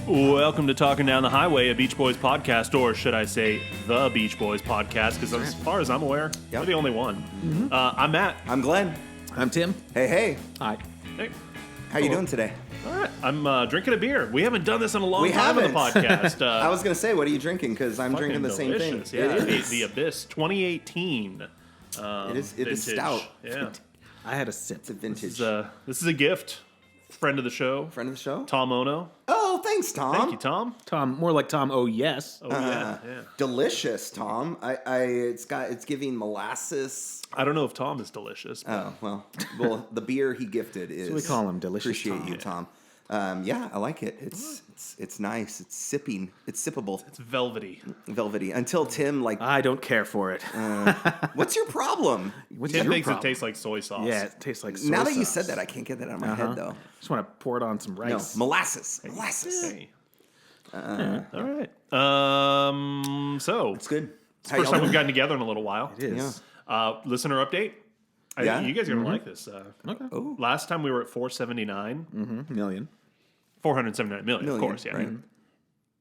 Welcome to Talking Down the Highway, a Beach Boys podcast, or should I say the Beach Boys podcast, because as far as I'm aware, we're the only one. Mm-hmm. I'm Matt. I'm Glenn. I'm Tim. Hey. Hi. Hey. How you doing today? All right. I'm drinking a beer. We haven't done this in a long time on the podcast. I was going to say, what are you drinking? Because I'm drinking the same thing. Yeah, the Abyss 2018. It is stout. Yeah. I had a sip. It's a vintage. This is a gift. Friend of the show. Friend of the show? Tom Ono. Oh, thanks, Tom. Thank you, Tom. Tom, more like Tom, oh yes. Oh, yeah. Delicious, Tom. It's giving molasses. I don't know if Tom is delicious. Oh, well, the beer he gifted is. So we call him Delicious Appreciate Tom. you, Tom. Yeah, I like it. It's nice. It's sipping. It's sippable. It's velvety. Velvety. Until Tim, I don't care for it. what's your problem? Tim thinks it tastes like soy sauce. Yeah, it tastes like soy Now that sauce. you said that, I can't get that out of my head, though. Just want to pour it on some No, rice. molasses. Hey. All right. So It's good. it's the first time we've gotten together in a little while. It is. Listener update. Yeah? You guys are going to like this. Okay. Oh. Last time we were at 479. Million. 479 million, of Million, course. Yeah. right.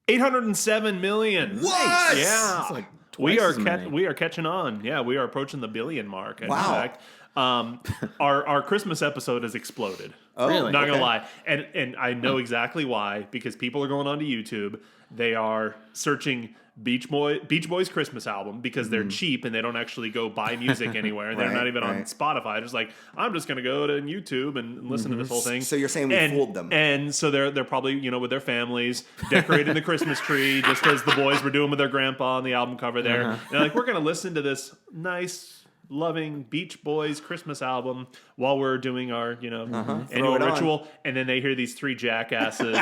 807 million. What? Yeah. It's like we twice are as many. we are catching on. Yeah, we are approaching the billion mark. In Wow. fact. Our Christmas episode has exploded. Oh, Really? Not gonna okay. lie, and I know exactly why, because people are going onto YouTube. They are searching Beach Boys Christmas album because they're cheap and they don't actually go buy music anywhere. They're not even on Spotify. They're just like, I'm just gonna go to YouTube and listen to this whole thing. So you're saying we fooled them? And so they're probably with their families decorating the Christmas tree just as the boys were doing with their grandpa on the album cover there. And they're like, we're gonna listen to this nice, loving Beach Boys Christmas album while we're doing our annual Throw it on. ritual, and then they hear these three jackasses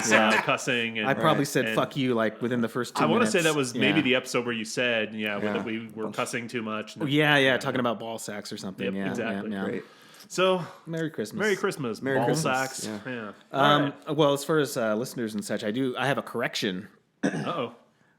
cussing. And, I probably said and "fuck you" within the first 2 I want minutes. to say that was maybe Yeah. the episode where you said Yeah. we were cussing too much. Yeah, talking about ball sacks or something. Yep, yeah, exactly. Yeah. Great. So Merry Christmas. Merry Christmas, Merry ball Christmas. sacks. Yeah. Well, as far as listeners and such, I have a correction Uh-oh.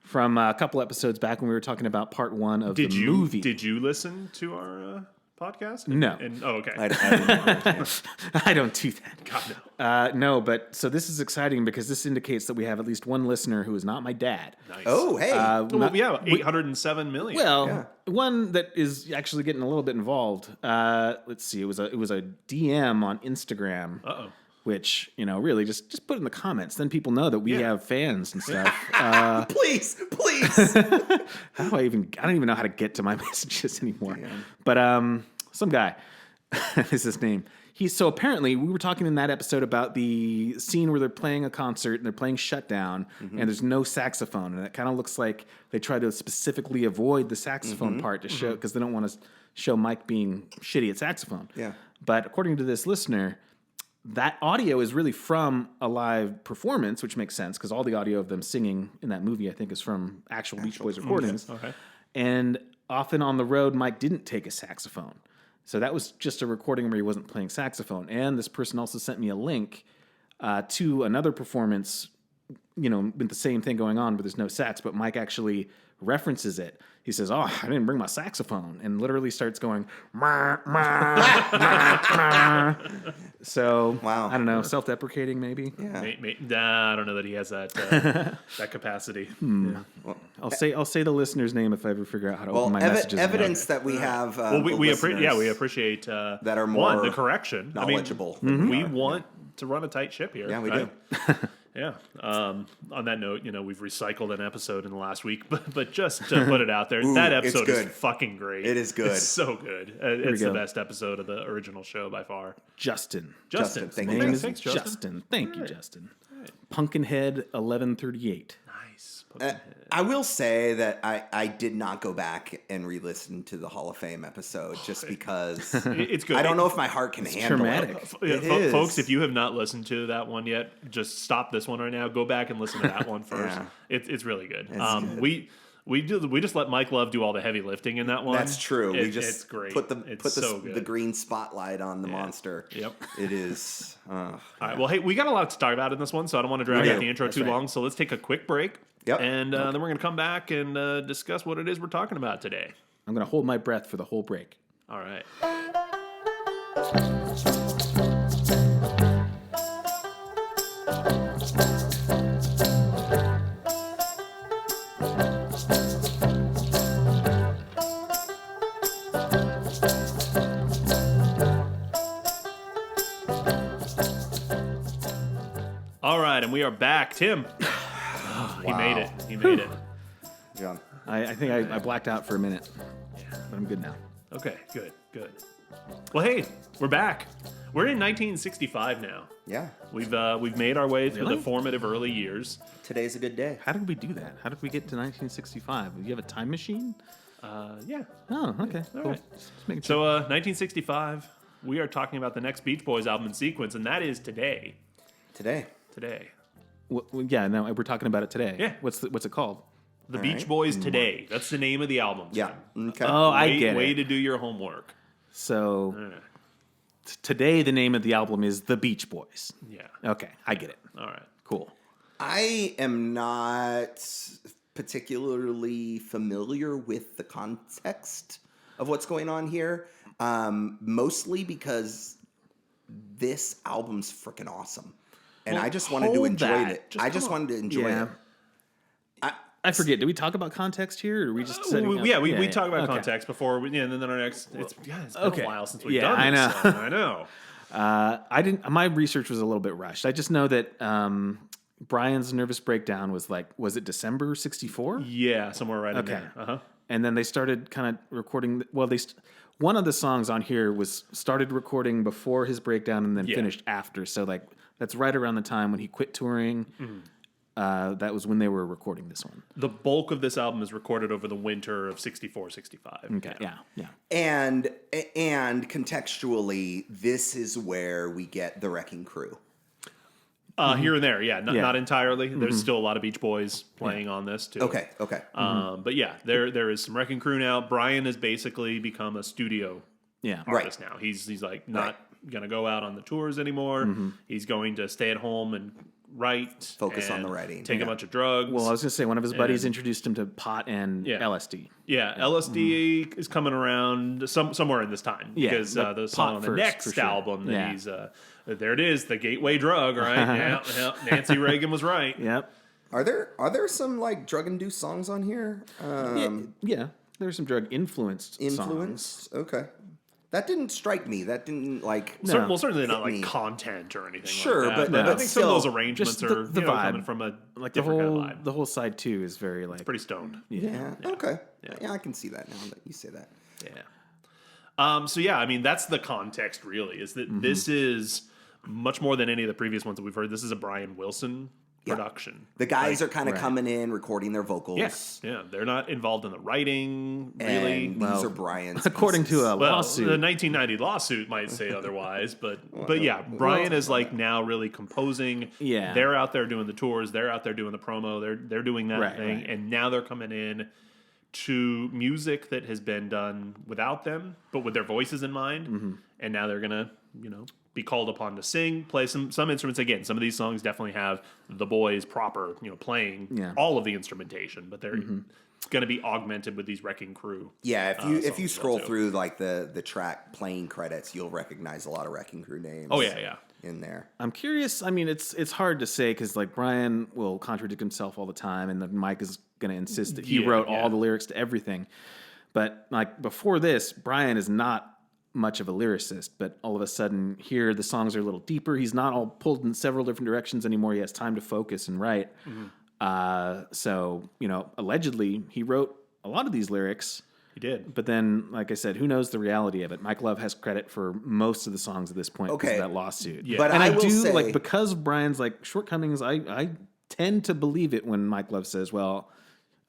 from a couple episodes back when we were talking about part 1 of the Did movie. you listen to our podcast? No. Okay. I didn't. I don't do that. God, no. No, but so this is exciting because this indicates that we have at least one listener who is not my dad. Nice. Oh, hey. Well, yeah, 807 million. Well, one that is actually getting a little bit involved. Let's see, it was a DM on Instagram. Uh-oh. Which, really just put in the comments. Then people know that we have fans and stuff. Please. I don't even know how to get to my messages anymore. But some guy is his name. So apparently we were talking in that episode about the scene where they're playing a concert and they're playing Shutdown and there's no saxophone, and it kind of looks like they try to specifically avoid the saxophone part to show, because they don't want to show Mike being shitty at saxophone. Yeah. But according to this listener, that audio is really from a live performance, which makes sense because all the audio of them singing in that movie, I think, is from actual Beach Boys recordings. Okay. And often on the road, Mike didn't take a saxophone. So that was just a recording where he wasn't playing saxophone. And this person also sent me a link to another performance, with the same thing going on, but there's no sax, but Mike actually references it. He says, "Oh, I didn't bring my saxophone," and literally starts going, "Mah, mah, mah, mah." So, Wow. I don't know, self-deprecating maybe. Yeah. Nah, I don't know that he has that that capacity. I'll say the listener's name if I ever figure out how to open my messages. Evidence that we have. Well, we listeners appreciate that are one, more the correction, knowledgeable. We want to run a tight ship here. Yeah, we right? do. Yeah. On that note, we've recycled an episode in the last week, but just to put it out there, that it's episode is good. fucking great. It is good. It's so good. It's the go. best episode of the original show by far. Justin. Justin, thank you. My name is Thanks, Justin. Thank you, Justin. Pumpkinhead 1138. Nice. I will say that I did not go back and re-listen to the Hall of Fame episode just because It's good. I don't know if my heart can handle traumatic. it. It is. Folks, if you have not listened to that one yet, just stop this one right now. Go back and listen to that one first. Yeah. It's really good. Good. We just let Mike Love do all the heavy lifting in that one. That's true. We just it's great. put It's so good. the green spotlight on the monster. Yep. It is. All right. Well, hey, we got a lot to talk about in this one, so I don't want to drag We out do. the intro too long. So let's take a quick break. Yep. And then we're going to come back and discuss what it is we're talking about today. I'm going to hold my breath for the whole break. All right. we are back. Tim. He made it. He made it. John. I think I blacked out for a minute, but I'm good now. Okay, good. Well, hey, we're back. We're in 1965 now. Yeah. We've made our way through Really? the formative early years. Today's a good day. How did we do that? How did we get to 1965? Do you have a time machine? Yeah. Oh, okay. Cool. right. Just making So, sure. 1965, we are talking about the next Beach Boys album in sequence, and that is Today. Today. Yeah, no, we're talking about it today. Yeah. What's it called? The All Beach right. Boys Today. That's the name of the album. Yeah. Okay. Oh, I get Way it. to do your homework. So today the name of the album is The Beach Boys. Yeah. Okay, I get it. All right. Cool. I am not particularly familiar with the context of what's going on here, mostly because this album's freaking awesome. And Well, I just wanted to hold enjoy that. it. Just I just come on. wanted to enjoy Yeah. it. I forget. Did we talk about context here, or are we just setting up? We talk about Okay. context before, and then our next. It's been okay. a while since we've Yeah, done I this. know. So I know. I didn't. My research was a little bit rushed. I just know that Brian's nervous breakdown was it December '64? Yeah, somewhere right in Okay. there. Uh-huh. And then they started kind of recording. Well, one of the songs on here was started recording before his breakdown and then Yeah. finished after. So that's right around the time when he quit touring. That was when they were recording this one. The bulk of this album is recorded over the winter of 64, 65. Okay. Yeah. And contextually, this is where we get the Wrecking Crew. Here and there, yeah. Not entirely. Mm-hmm. There's still a lot of Beach Boys playing on this, too. Okay. But yeah, there is some Wrecking Crew now. Brian has basically become a studio Yeah. artist now. He's like not going to go out on the tours anymore. He's going to stay at home and write. Focus on and the writing. Take a Yeah. bunch of drugs. Well, I was going to say one of his buddies And- introduced him to pot and Yeah. LSD. Yeah, LSD is coming around somewhere in this time. Yeah, because but the song pot on the first, next for sure. album that Yeah. he's there it is, the gateway drug, right? yeah, Nancy Reagan was right. Yep. Are there some like drug induced songs on here? Yeah. There's some drug influenced songs. Influence. Okay. That didn't strike me. That didn't like. No. Well, certainly not Hit like me. content or anything. Sure, like that. but I think some of those still, arrangements just are the vibe. coming from a Like the different whole kind of vibe. the whole side too is very like Pretty stoned. Yeah. Okay. Yeah, I can see that now that you say that. Yeah. So yeah, I mean that's the context really. Is that this is much more than any of the previous ones that we've heard. This is a Brian Wilson production. The guys Like, are kind of right. coming in, recording their vocals. Yes. Yeah, they're not involved in the writing really. And these are Brian's. according pieces. to a Well, lawsuit. the 1990 lawsuit might say otherwise, but yeah, Brian is like now really composing. Yeah. They're out there doing the tours, they're out there doing the promo, they're doing that Right, thing, right. and now they're coming in to music that has been done without them, but with their voices in mind, Mm-hmm. and now they're gonna, be called upon to sing, play some instruments. Again, some of these songs definitely have the boys proper, playing Yeah. all of the instrumentation, but they're going to be augmented with these Wrecking Crew. Yeah, if you songs scroll too. through like the track playing credits, you'll recognize a lot of Wrecking Crew names. Oh yeah. in there. I'm curious. I mean, it's hard to say because like Brian will contradict himself all the time, and then Mike is going to insist that he Yeah, wrote yeah. all the lyrics to everything. But like before this, Brian is not much of a lyricist, but all of a sudden here the songs are a little deeper. He's not all pulled in several different directions anymore. He has time to focus and write. So allegedly he wrote a lot of these lyrics. He did. But then, like I said, who knows the reality of it? Mike Love has credit for most of the songs at this point because Okay. of that lawsuit. Yeah. But And I I will do say, like because of Brian's like shortcomings. I tend to believe it when Mike Love says, "Well,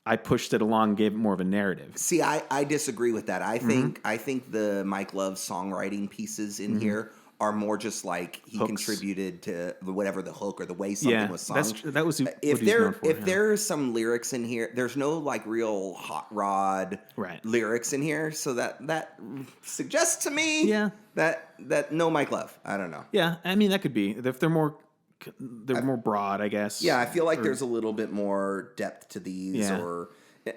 I pushed it along, gave it more of a narrative." see, I disagree with that. Mm-hmm. I think the Mike Love songwriting pieces in here are more just like he Hooks. contributed to whatever the hook or the way something Yeah, was sung. that's true. That was what if he's known for, if yeah. there's some lyrics in here, there's no like real hot rod Right. lyrics in here, so that suggests to me Yeah. that no Mike Love. I don't know. Yeah, I mean that could be if they're more broad, I guess. Yeah, I feel like there's a little bit more depth to these, Yeah. or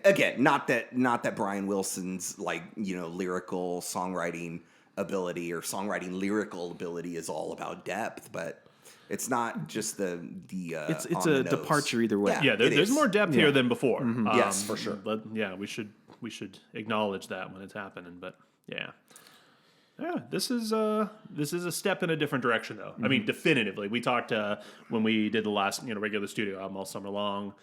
again, not that Brian Wilson's like lyrical songwriting ability or songwriting lyrical ability is all about depth, but it's not just the It's on a the nose. departure either way. Yeah, it there's is. more depth here than before. Yes, for sure. But yeah, we should acknowledge that when it's happening. But yeah. Yeah, this is a step in a different direction, though. I mean, definitively. We talked when we did the last regular studio album all summer long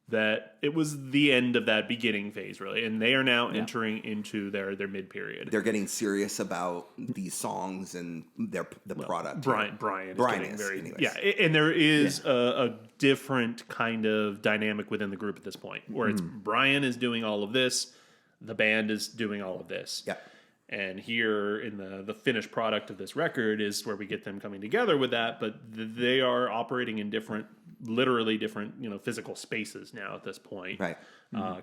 that it was the end of that beginning phase, really, and they are now entering into their mid period. They're getting serious about these songs and the product. Brian is very anyways. yeah, and there is a different kind of dynamic within the group at this point, where it's Brian is doing all of this, the band is doing all of this. Yeah. And here in the finished product of this record is where we get them coming together with that, but they are operating in literally different, physical spaces now at this point. Right.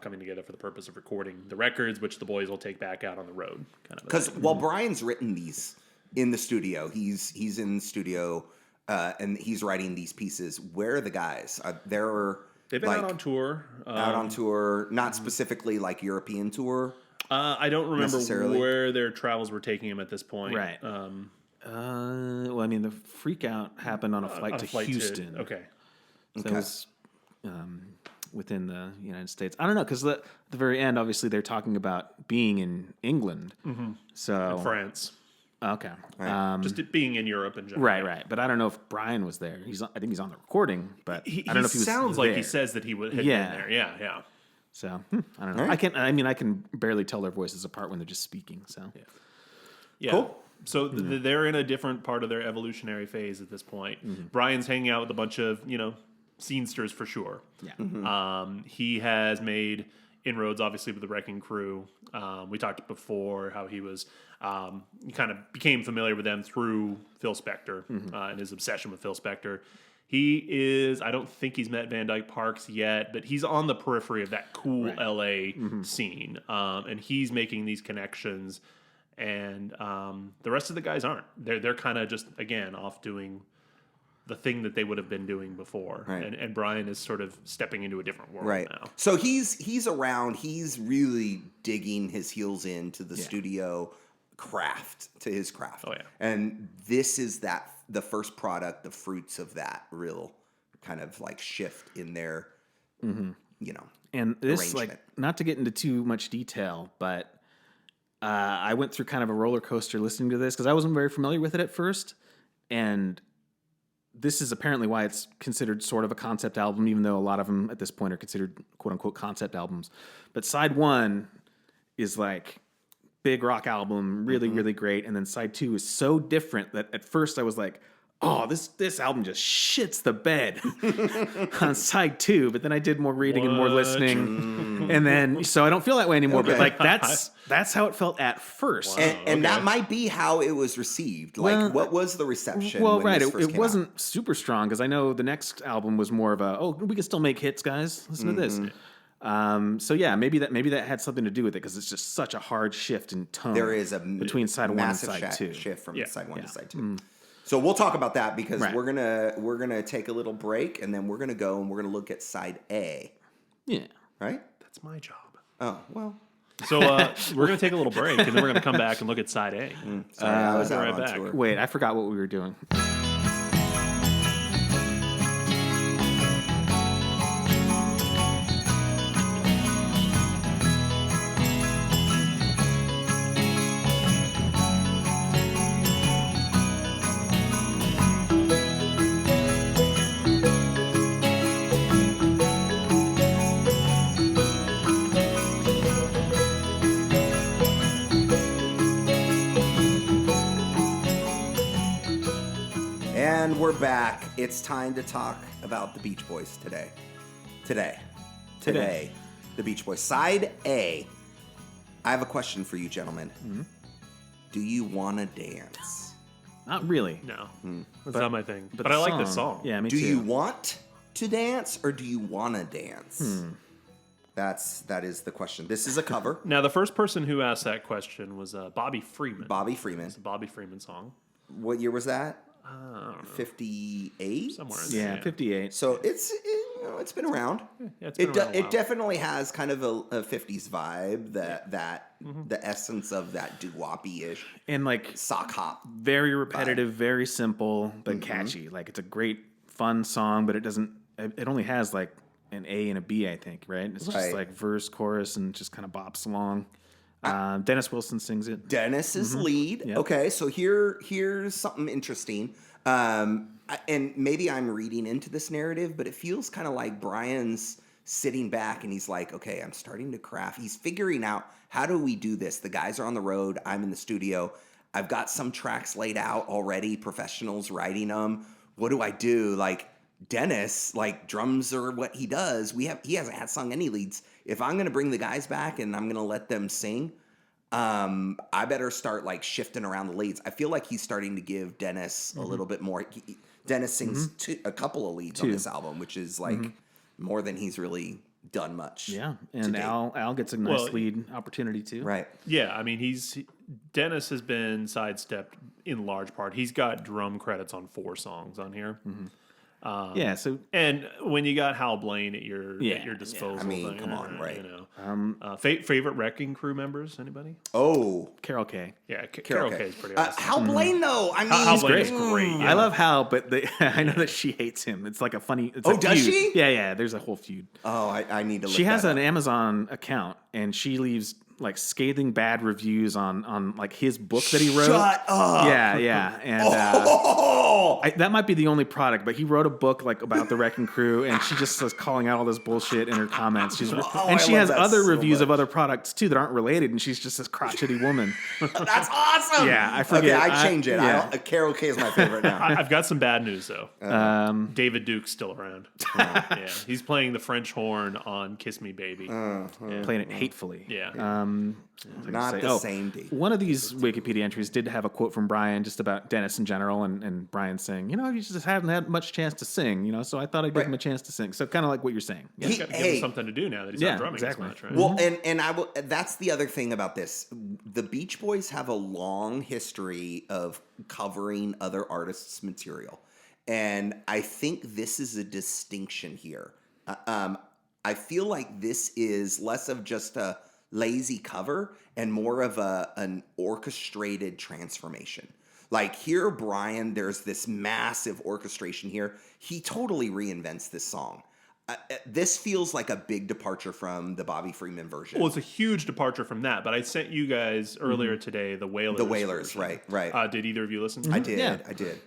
Coming together for the purpose of recording the records, which the boys will take back out on the road. Because while Brian's written these in the studio, he's in the studio and he's writing these pieces. Where are the guys? They've been out on tour. Not specifically like European tour. I don't remember where their travels were taking them at this point. Right. Well, I mean, the freak out happened on a flight to Houston. Okay. So it was within the United States. I don't know, because at the very end, obviously, they're talking about being in England. Mm-hmm. So France. Okay. Right. Just it being in Europe in general. Right. But I don't know if Brian was there. I think he's on the recording, but I don't know if he was sounds like there. he says that he had been there. Yeah. So I don't know. Right. I can barely tell their voices apart when they're just speaking. So yeah. Cool. So they're in a different part of their evolutionary phase at this point. Mm-hmm. Brian's hanging out with a bunch of scenesters for sure. Yeah. Mm-hmm. He has made inroads, obviously, with the Wrecking Crew. We talked before how he was kind of became familiar with them through Phil Spector and his obsession with Phil Spector. He is, I don't think he's met Van Dyke Parks yet, but he's on the periphery of that cool LA scene. And he's making these connections, and the rest of the guys aren't. They're kind of just, again, off doing the thing that they would have been doing before. Right. And Brian is sort of stepping into a different world now. So he's around, he's really digging his heels into the studio craft, to his craft. Oh, yeah. And this is the first product, the fruits of that real kind of like shift in their, and this, arrangement. Not to get into too much detail, but I went through kind of a roller coaster listening to this because I wasn't very familiar with it at first. And this is apparently why it's considered sort of a concept album, even though a lot of them at this point are considered quote unquote concept albums. But side one is like big rock album, really, really great. And then side two is so different that at first I was like, oh, this album just shits the bed on side two. But then I did more reading and more listening. And then, so I don't feel that way anymore. Okay. But like, that's how it felt at first. Wow. And that might be how it was received. Like, what was the reception? Well, right. It wasn't super strong because I know the next album was more of we can still make hits, guys. Listen to this. So yeah, maybe that had something to do with it because it's just such a hard shift in tone. There is between side one and side two. Shift from side one to side two. So we'll talk about that because we're gonna take a little break and then we're gonna go and we're gonna look at side A. Yeah. Right. That's my job. Oh well. So we're gonna take a little break and then we're gonna come back and look at side A. Sorry, I was out on back. tour. Wait, I forgot what we were doing. And we're back. It's time to talk about the Beach Boys today. Today. The Beach Boys. Side A. I have a question for you, gentlemen. Mm-hmm. Do you want to dance? Not really. No. That's not my thing. But I like this song. Yeah, me too. Do you want to dance or do you want to dance? That is the question. This is a cover. Now, the first person who asked that question was Bobby Freeman. Bobby Freeman. It's a Bobby Freeman song. What year was that? I don't know. 58? Somewhere in there. Yeah, 58. So it's been around. Yeah, it's been around a while. It definitely has kind of a 50s vibe, the essence of that doo-wop-y-ish. And like sock hop. Very repetitive, very simple, but catchy. Like it's a great fun song, but it only has like an A and a B, I think, right? It's just like verse, chorus, and just kind of bops along. Dennis Wilson sings it. Dennis is lead. Yep. Okay, so here's something interesting. And maybe I'm reading into this narrative, but it feels kind of like Brian's sitting back and he's like, okay, I'm starting to craft. He's figuring out, how do we do this? The guys are on the road. I'm in the studio. I've got some tracks laid out already. Professionals writing them. What do I do? Like Dennis, like drums are what he does. He hasn't had sung any leads. If I'm going to bring the guys back and I'm going to let them sing, I better start like shifting around the leads. I feel like he's starting to give Dennis a little bit more. Dennis sings a couple of leads on this album, which is like more than he's really done much. Yeah, and Al gets a nice lead opportunity too. Right. Yeah, I mean, Dennis has been sidestepped in large part. He's got drum credits on 4 songs on here. So and when you got Hal Blaine at your disposal, I mean, come on, right? You know, favorite Wrecking Crew members? Anybody? Oh, Carol K. Yeah, Carol K is pretty awesome. Hal Blaine, though. I mean, Hal Blaine is great. I love Hal, but I know that she hates him. It's like a funny. It's does she? Yeah. There's a whole feud. Oh, I need to. Look She has that an up. Amazon account, and she leaves like scathing bad reviews on like his book that he wrote. Shut up. Yeah, and that might be the only product, but he wrote a book like about the Wrecking Crew, and she just was calling out all this bullshit in her comments. And she has other reviews of other products too that aren't related, and she's just this crotchety woman. That's awesome. Yeah, I forget. Okay, I change it. Yeah. Carol K is my favorite now. I've got some bad news though. David Duke's still around. Yeah, he's playing the French horn on "Kiss Me, Baby." Playing it hatefully. Yeah. Not the same date. One of these Wikipedia entries did have a quote from Brian just about Dennis in general, and Brian saying, you just haven't had much chance to sing, so I thought I'd give him a chance to sing. So kind of like what you're saying. Yeah. He's got to give him something to do now that he's not drumming exactly. as much, right? Well, and I will. That's the other thing about this. The Beach Boys have a long history of covering other artists' material, and I think this is a distinction here. I feel like this is less of just a lazy cover and more of an orchestrated transformation. Like here, Brian, there's this massive orchestration here. He totally reinvents this song. This feels like a big departure from the Bobby Freeman version. Well, it's a huge departure from that, but I sent you guys earlier today the Wailers. The Wailers, version. right. Did either of you listen? I did. Yeah. I did.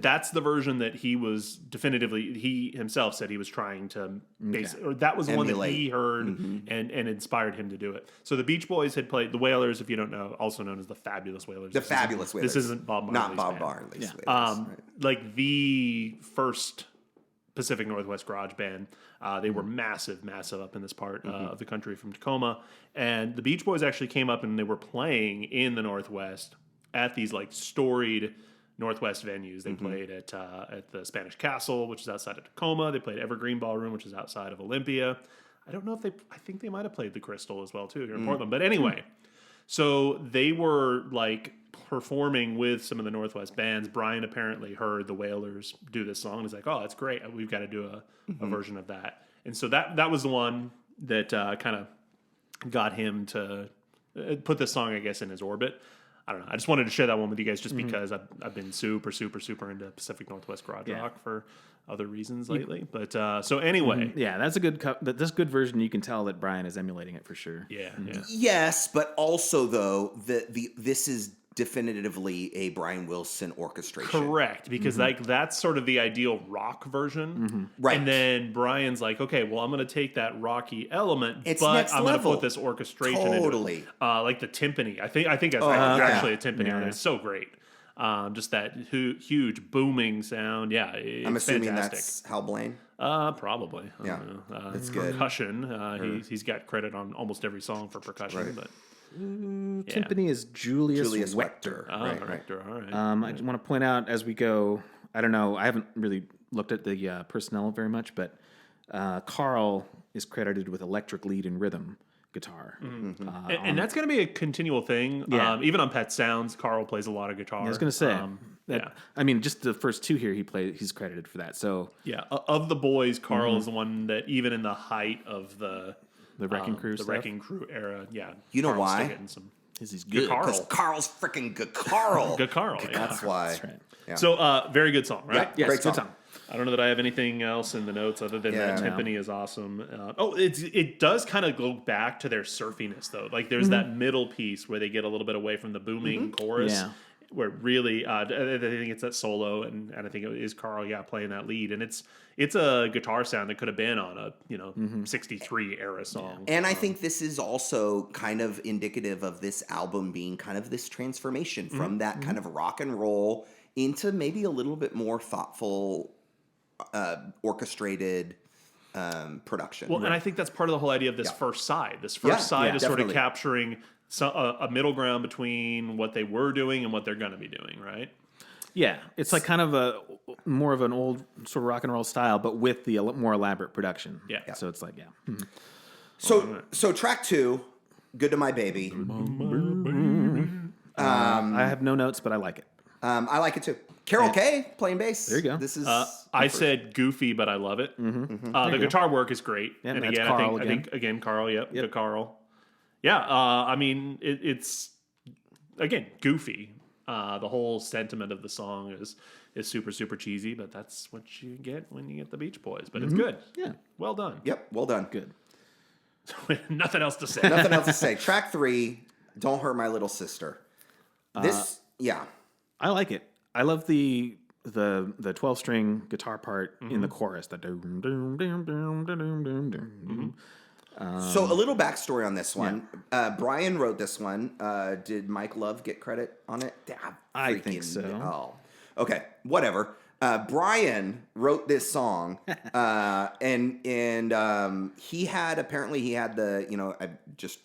That's the version that he was he himself said he was trying to or that was the one that he heard and inspired him to do it. So the Beach Boys had played the Wailers, if you don't know, also known as the Fabulous Wailers. The Fabulous Wailers. This isn't Bob Marley's Not Bob band. Marley's. Yeah. Wailers, right. Like the first Pacific Northwest garage band. They were massive up in this part of the country from Tacoma. And the Beach Boys actually came up and they were playing in the Northwest at these like storied Northwest venues. They played at the Spanish Castle, which is outside of Tacoma. They played Evergreen Ballroom, which is outside of Olympia. I don't know if I think they might have played the Crystal as well too here in Portland. But anyway, so they were like performing with some of the Northwest bands. Brian apparently heard the Wailers do this song and he's like, oh, that's great. We've got to do a version of that. And so that was the one that kind of got him to put this song, I guess, in his orbit. I don't know. I just wanted to share that one with you guys just because I've been super into Pacific Northwest garage rock for other reasons lately. But so anyway. Yeah, that's a good this good version. You can tell that Brian is emulating it for sure. Yeah. Yes, but also though this is definitively a Brian Wilson orchestration. Correct, because like that's sort of the ideal rock version, Right. And then Brian's like, okay, well, I'm going to take that rocky element, It's but next I'm going to level. put this orchestration Totally. into it. Like the timpani. I think that's actually a timpani. On it. It's so great. Just that huge booming sound. Yeah, it's I'm assuming fantastic. that's Hal Blaine. Probably. I Yeah, don't know. that's good. Percussion. He's got credit on almost every song for percussion, Right. but. Timpani is Julius Wechter. Right. Rector, all right. I just want to point out as we go, I don't know, I haven't really looked at the personnel very much, but Carl is credited with electric lead and rhythm guitar. And that's going to be a continual thing. Yeah. Even on Pet Sounds, Carl plays a lot of guitar. I was going to say, yeah. I mean, just the first two here, he's credited for that. So Yeah, of the boys, Carl is the one that even in the height of the Wrecking Crew the stuff. Wrecking Crew era, You know Carl's why? still getting some He's good good. Carl. Because Carl's freaking good Carl. Good Carl. Yeah. That's why. That's right. Yeah. So very good song, right? Yeah. Yes, Great good song. I don't know that I have anything else in the notes other than Yeah. that timpani is awesome. It does kind of go back to their surfiness though. Like there's that middle piece where they get a little bit away from the booming chorus. Yeah. Where really, I think it's that solo, and I think it is Carl, playing that lead, and it's a guitar sound that could have been on a 63 era song. And I think this is also kind of indicative of this album being kind of this transformation from that kind of rock and roll into maybe a little bit more thoughtful, orchestrated production. Well, and I think that's part of the whole idea of this first side. This first side is sort of capturing a middle ground between what they were doing and what they're going to be doing, right? Yeah, it's like kind of more of an old sort of rock and roll style, but with the more elaborate production. Yeah. So it's like, So track 2, Good to My Baby. I have no notes, but I like it. I like it too. Carol Kay playing bass. There you go. This is I said goofy, but I love it. The guitar work is great. Yeah, and that's again, Carl I think again, Carl. Yep. Good Carl. Yeah. I mean, it's again goofy. The whole sentiment of the song is super, super cheesy, but that's what you get when you get the Beach Boys. But it's good. Yeah. Well done. Yep, well done. Good. Nothing else to say. Nothing else to say. Track 3, Don't Hurt My Little Sister. This, I like it. I love the 12-string guitar part in the chorus. The doom, doom, doom, doom, doom, doom, doom. So a little backstory on this one. Brian wrote this one. Did Mike Love get credit on it? I think so. Oh, okay, whatever. Brian wrote this song, and he had the I just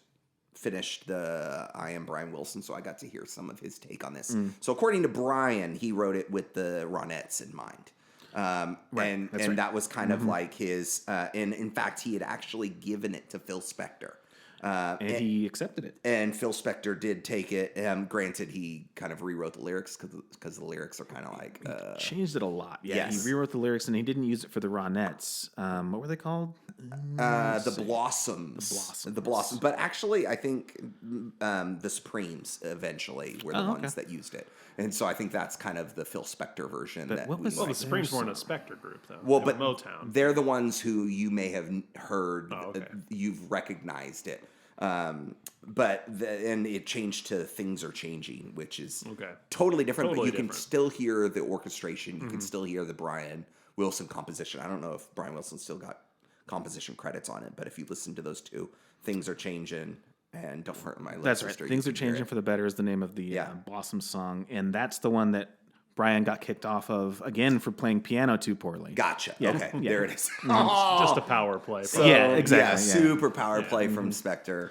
finished the I Am Brian Wilson, so I got to hear some of his take on this. So according to Brian, he wrote it with the Ronettes in mind. And that was kind of like his, and in fact, he had actually given it to Phil Spector. And he accepted it. And Phil Spector did take it. Granted, he kind of rewrote the lyrics because the lyrics are kind of like... changed it a lot. Yeah, yes. He rewrote the lyrics, and he didn't use it for the Ronettes. What were they called? The Blossoms. The Blossoms. But actually, I think the Supremes eventually were the ones that used it. And so I think that's kind of the Phil Spector version. The Supremes weren't a Spector group, though. Well, they but were Motown. They're the ones who you may have heard. You've recognized it. And it changed to Things Are Changing, which is totally different, but you can still hear the orchestration. You can still hear the Brian Wilson composition. I don't know if Brian Wilson still got composition credits on it, but if you listen to those two, Things Are Changing and Don't Hurt My Little That's Sister. right. Things Are Changing for the Better is the name of the Blossom song, and that's the one that Brian got kicked off of again for playing piano too poorly. Gotcha. Yeah. Okay, there it is. Just a power play. Yeah, exactly. Yeah, super power play from Spector.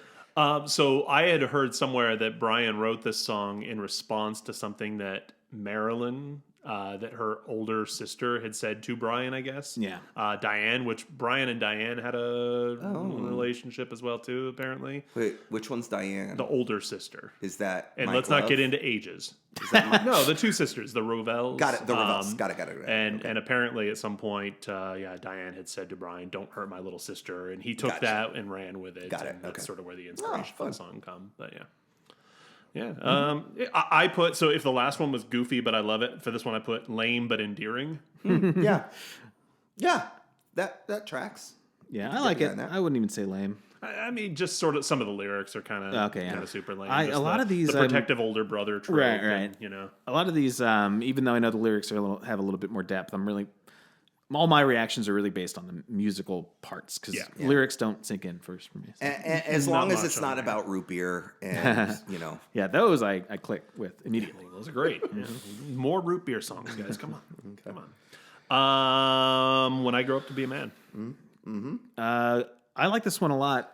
So I had heard somewhere that Brian wrote this song in response to something that Marilyn, that her older sister had said to Brian, I guess. Yeah. Diane, which Brian and Diane had a relationship as well, too, apparently. Wait, which one's Diane? The older sister. Is that And Mike let's Love? not get into ages. No, the two sisters, the Rovels. Got it, the Rovels. Got it. And apparently at some point, Diane had said to Brian, "Don't hurt my little sister," and he took that and ran with it. Got it. And that's Okay. sort of where the inspiration for the song come. But I put, so if the last one was goofy, but I love it. For this one, I put lame but endearing. Yeah. That tracks. Yeah, I like it. I wouldn't even say lame. I mean, just sort of some of the lyrics are kind of super lame. A lot of these the protective older brother trope, right. And, a lot of these, even though I know the lyrics have a little bit more depth, all my reactions are really based on the musical parts because lyrics don't sink in first for me. So. And as long as it's not about root beer and yeah, those I click with immediately. Those are great. More root beer songs, guys. Come on, come on. When I Grow Up to Be a Man. I like this one a lot.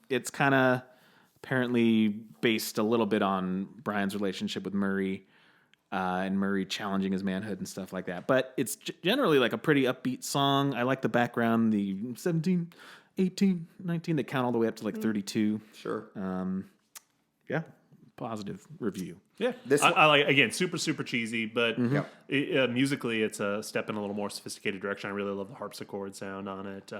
It's kind of apparently based a little bit on Brian's relationship with Murray, and Murray challenging his manhood and stuff like that. But it's generally like a pretty upbeat song. I like the background, the 17, 18, 19, they count all the way up to like 32. Sure. Positive review. Yeah, I like, again, super, super cheesy, but musically it's a step in a little more sophisticated direction. I really love the harpsichord sound on it.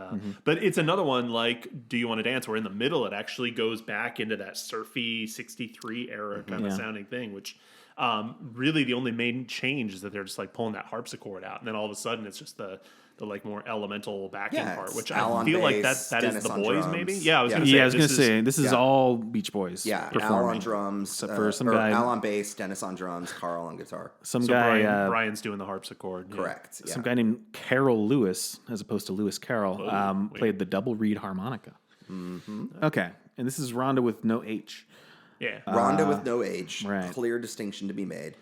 But it's another one like Do You Want to Dance, where in the middle it actually goes back into that surfy 63 era kind of sounding thing, which Really, the only main change is that they're just like pulling that harpsichord out, and then all of a sudden it's just the like more elemental backing part, which I feel like that Dennis is the on Boys, drums. maybe. Yeah, I was Yeah, I was going going to say this is all Beach Boys. Yeah, performing. Al on drums, Except for some guy. Al on bass, Dennis on drums, Carl on guitar. Some so guy. Brian's doing the harpsichord. Yeah. Correct. Yeah. Some guy named Carol Lewis, as opposed to Lewis Carroll, played the double reed harmonica. Mm-hmm. Okay, and this is Rhonda with no H. Yeah, Rhonda with no H. right. Clear distinction to be made.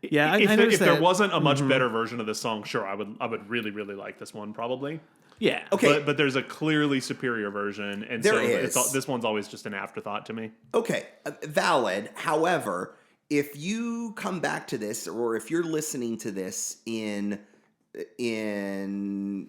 Yeah, if there wasn't a much better version of this song, sure, I would really like this one probably. Yeah. Okay. But there's a clearly superior version, and There so is. This one's always just an afterthought to me. Okay, valid. However, if you come back to this, or if you're listening to this in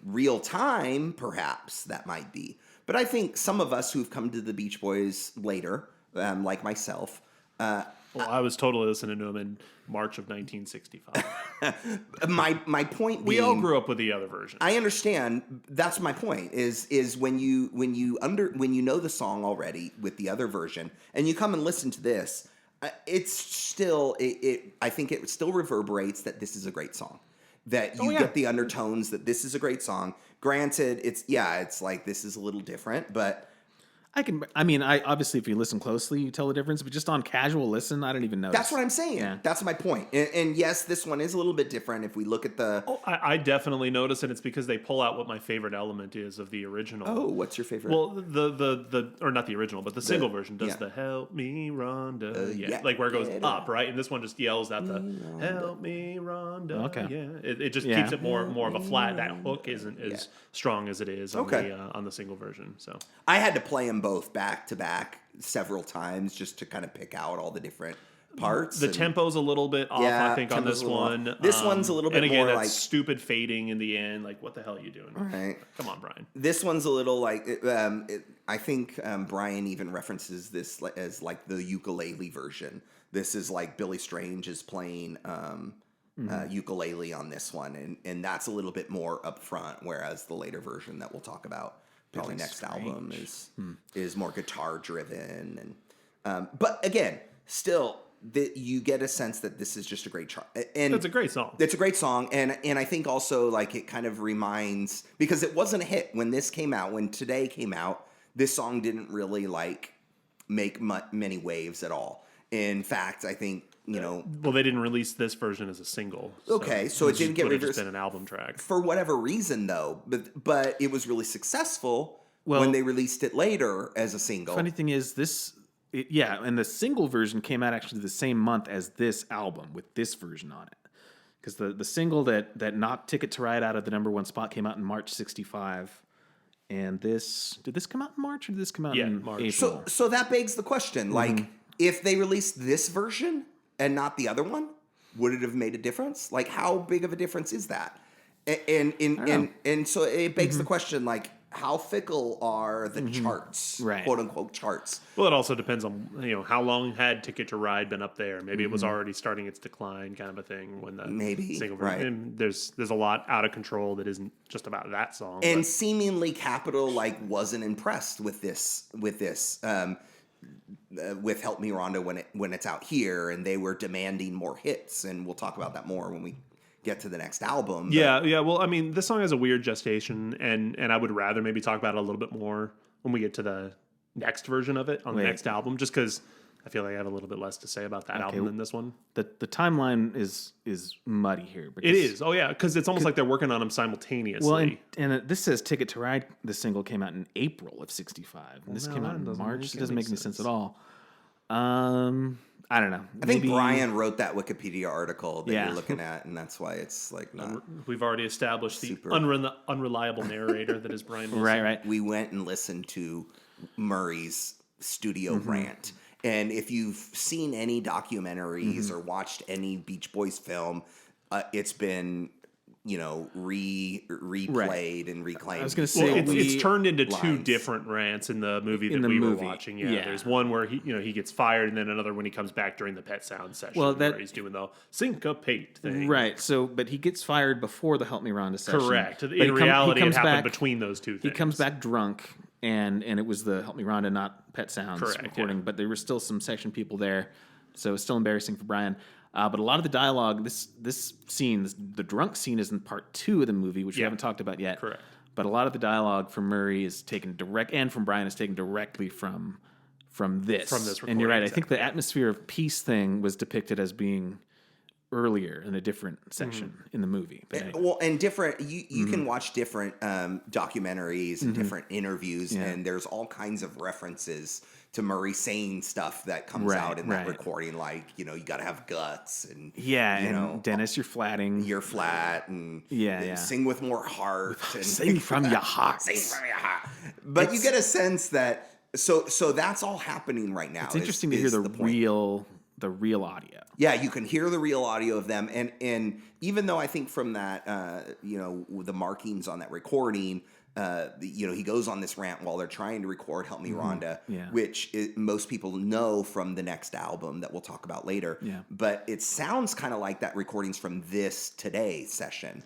real time, perhaps that might be. But I think some of us who've come to the Beach Boys later, like myself, Well, I was totally listening to him in March of 1965. my point being, We all grew up with the other version. I understand. That's my point. Is when you know the song already with the other version, and you come and listen to this, it's still I think it still reverberates that this is a great song. That you get the undertones that this is a great song. Granted, it's like this is a little different, but. I obviously, if you listen closely, you tell the difference. But just on casual listen, I don't even notice. That's what I'm saying. Yeah. That's my point. And yes, this one is a little bit different if we look at the. Oh, I definitely notice, and it's because they pull out what my favorite element is of the original. Oh, what's your favorite? Well, the or not the original, but the single version does the "Help Me, Rhonda," like where it goes up, right? And this one just yells at the "Help Me, Rhonda." Okay. Yeah, it just keeps it more of a flat. That hook isn't as strong as it is on the single version. So I had to play them both back to back several times just to kind of pick out all the different parts. The tempo's a little bit off, I think, on this one. This one's a little bit and again, more that like stupid fading in the end. Like, what the hell are you doing? Right. Come on, Brian. This one's a little like I think Brian even references this as like the ukulele version. This is like Billy Strange is playing ukulele on this one, and that's a little bit more upfront, whereas the later version that we'll talk about probably next album is more guitar driven, and but again, still you get a sense that this is just a great chart, and it's a great song. It's a great song, and I think also like it kind of reminds, because it wasn't a hit when this came out. When Today came out, this song didn't really like make many waves at all. In fact, I think well, they didn't release this version as a single. Okay, so it didn't get released. reversed. Been an album track for whatever reason, though. But it was really successful when they released it later as a single. Funny thing is and the single version came out actually the same month as this album with this version on it, because the single that knocked Ticket to Ride out of the #1 spot came out in March '65. And did this come out in March or did this come out in March. April? So that begs the question: like, if they released this version and not the other one, would it have made a difference? Like, how big of a difference is that? And so it begs the question: like, how fickle are the charts, quote unquote charts? Well, it also depends on how long had Ticket to Ride been up there. Maybe it was already starting its decline, kind of a thing. When the single version, there's a lot out of control that isn't just about that song. And seemingly Capitol wasn't impressed with this. With Help Me Rhonda when it's out here, and they were demanding more hits, and we'll talk about that more when we get to the next album. Yeah. Well, I mean, this song has a weird gestation, and I would rather maybe talk about it a little bit more when we get to the next version of it on the next album, just because I feel like I have a little bit less to say about that album than this one. The timeline is muddy here. It is. Oh yeah, because it's almost like they're working on them simultaneously. Well, and this says Ticket to Ride. The single came out in April of '65, and this came out in March. It doesn't make any sense at all. I don't know. I think Brian wrote that Wikipedia article that you're looking at, and that's why it's like not. We've already established the unreliable narrator that is Brian Wilson. Right. We went and listened to Murray's studio rant. And if you've seen any documentaries or watched any Beach Boys film, it's been, replayed and reclaimed. I was going to say it's turned into two different rants in the movie that we were watching. Yeah, there's one where he gets fired, and then another when he comes back during the Pet Sound session, where he's doing the syncopate thing. Right. So, but he gets fired before the Help Me Rhonda session. Correct. In reality, it happened between those two things. He comes back drunk, and it was the Help Me Rhonda, not Pet Sounds recording. But there were still some section people there, so it's still embarrassing for Brian. But a lot of the dialogue, this scene, the drunk scene, is in part 2 of the movie, which we haven't talked about yet. Correct. But a lot of the dialogue from Murray is taken and from Brian is taken directly from this. From this and you're right. recording, I think the atmosphere of peace thing was depicted as being earlier in a different section in the movie. But anyway. Well, and different, you can watch different documentaries and different interviews, and there's all kinds of references to Murray saying stuff that comes out in that recording, like, you got to have guts, and Dennis, you're flatting. You're flat, and sing with more heart, and sing from your heart. Sing from your heart. But you get a sense that so that's all happening right now. It's interesting to hear the real audio. Yeah, you can hear the real audio of them, and even though I think from that, the markings on that recording, he goes on this rant while they're trying to record "Help Me, Rhonda," which most people know from the next album that we'll talk about later. Yeah. But it sounds kind of like that recording's from this today session.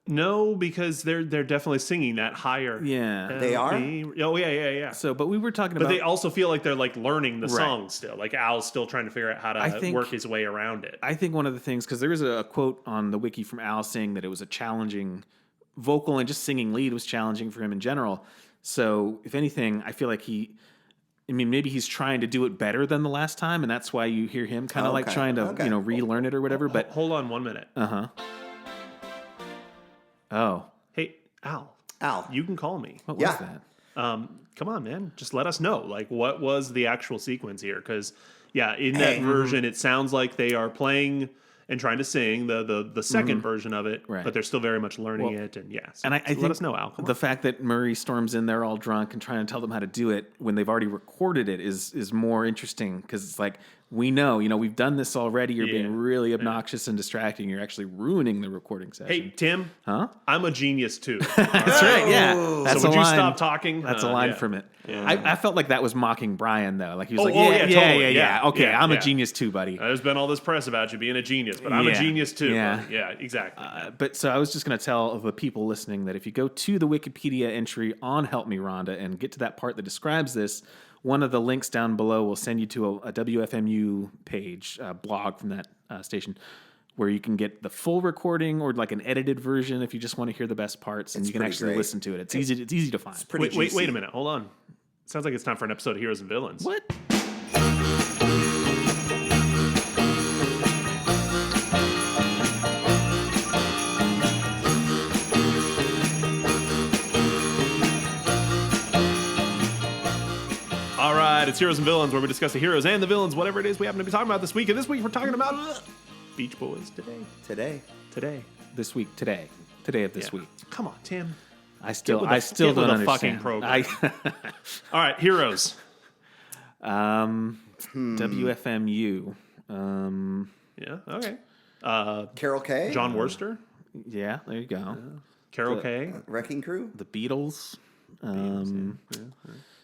No, because they're definitely singing that higher. Yeah, they are. Oh yeah. So, but we were talking about. But they also feel like they're like learning the song still. Like Al's still trying to figure out how to work his way around it. I think one of the things, because there is a quote on the wiki from Al saying that it was a challenging vocal and just singing lead was challenging for him in general. So, if anything, I feel like maybe he's trying to do it better than the last time, and that's why you hear him kind of like trying to relearn it or whatever. But hold on 1 minute. Oh. Hey, Al, you can call me. What was that? Come on, man. Just let us know. Like, what was the actual sequence here? Because, in that version, it sounds like they are playing and trying to sing the second version of it, but they're still very much learning it. And so I think let us know, Al. The fact that Murray storms in there all drunk and trying to tell them how to do it when they've already recorded it is more interesting, because it's like, we know, we've done this already. You're being really obnoxious and distracting. You're actually ruining the recording session. Hey, Tim. Huh? I'm a genius too. That's right. Yeah. That's so would a line. You stop talking? That's a line from it. Yeah. I felt like that was mocking Brian though. Like he was totally. Okay, I'm a genius too, buddy. There's been all this press about you being a genius, but I'm a genius too. Yeah, exactly. But so I was just going to tell the people listening that if you go to the Wikipedia entry on Help Me, Rhonda, and get to that part that describes this, one of the links down below will send you to a WFMU page, blog from that station, where you can get the full recording or like an edited version if you just want to hear the best parts, and you can actually listen to it. It's easy to find. Wait a minute. Hold on. Sounds like it's time for an episode of Heroes and Villains. What? All right, it's Heroes and Villains, where we discuss the heroes and the villains, whatever it is we happen to be talking about this week. And this week we're talking about Beach Boys today. This week. Today of this week. Come on, Tim. I still don't understand. Fucking program. All right, heroes. WFMU. Yeah. Okay. Carol Kay, John Worster. Yeah, there you go. Carol Kay, Wrecking Crew, the Beatles.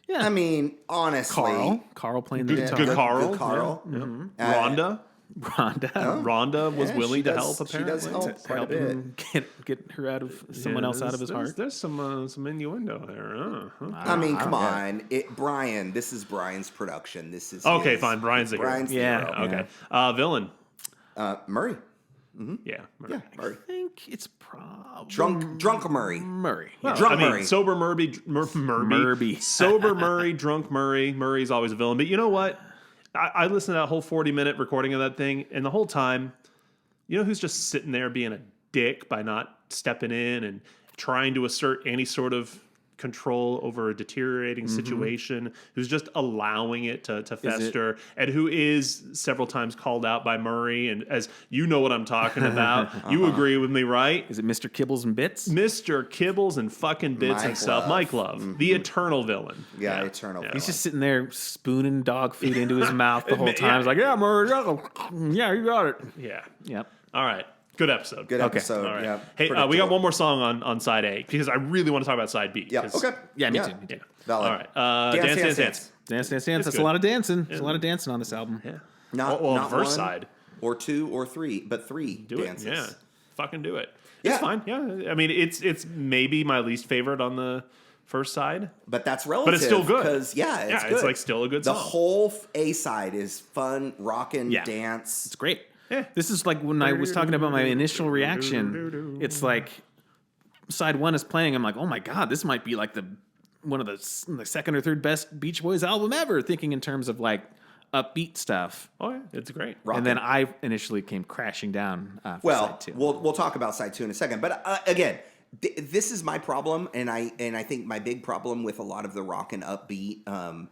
Yeah. I mean, honestly, Carl playing the guitar. Good Carl. Yeah. Mm-hmm. Rhonda. Rhonda was willing to help. Apparently, she does help quite a bit. Get her out of someone else out of his heart. There's some innuendo there. I mean, come on, Brian. This is Brian's production. This is okay. Fine, Brian's the hero. Okay. Villain. Murray. Mm-hmm. Yeah, Murray. Murray. I think it's probably drunk Murray. Well, drunk Murray. Sober Murray. Sober Murray. Drunk Murray. Murray's always a villain. But you know what? I listened to that whole 40-minute recording of that thing, and the whole time, you know who's just sitting there being a dick by not stepping in and trying to assert any sort of control over a deteriorating situation, who's just allowing it to fester, and who is several times called out by Murray. And as you know what I'm talking about, you agree with me, right? Is it Mr. Kibbles and Bits? Mr. Kibbles and fucking Bits himself, Mike Love, the eternal villain. Yeah, eternal villain. He's just sitting there spooning dog food into his mouth the whole time. He's like, yeah, Murray, yeah, you got it. Yeah. Yep. All right. Good episode. Good episode. All right. Yeah, hey, we got one more song on side A because I really want to talk about side B. Yeah. Okay. Yeah, me too. Valid. All right. Dance. Dance. That's a lot of dancing. There's a lot of dancing on this album. Yeah. Not first one, side. Or two or three, but three dances. Yeah. Fucking do it. Yeah. It's fine. Yeah. I mean, it's maybe my least favorite on the first side. But that's relative. But it's still good. Because, it's good. It's like still a good song. The whole A side is fun, rockin', dance. It's great. This is like when I was talking about my initial reaction. It's like side one is playing. I'm like, oh my God, this might be like one of the second or third best Beach Boys album ever, thinking in terms of like upbeat stuff. Oh, yeah, it's great. And then I initially came crashing down for Well, side two. we'll talk about side two in a second. But again, this is my problem, and I think my big problem with a lot of the rock and upbeat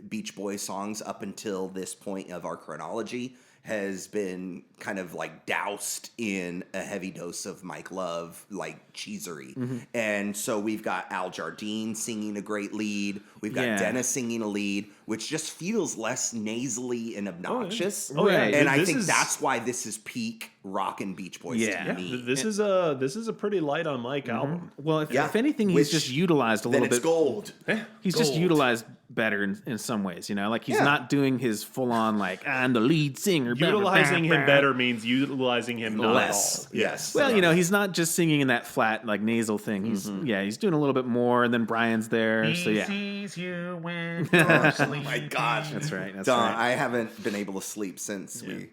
Beach Boys songs up until this point of our chronology has been kind of like doused in a heavy dose of Mike Love, like cheesery. And so we've got Al Jardine singing a great lead. We've got Dennis singing a lead, which just feels less nasally and obnoxious. Right. And I think that's why this is peak rock and Beach Boys to me. This is a pretty light on Mike album. Well, if anything, he's just utilized a little bit. Then it's gold. He's just utilized better in some ways, like he's not doing his full on like I'm the lead singer. Utilizing him better means utilizing him not Less. at all. Yes. Well, he's not just singing in that flat like nasal thing. He's he's doing a little bit more, and then Brian's there. So yeah. Sees you when Oh my gosh. That's right. That's Don, right. I haven't been able to sleep since we.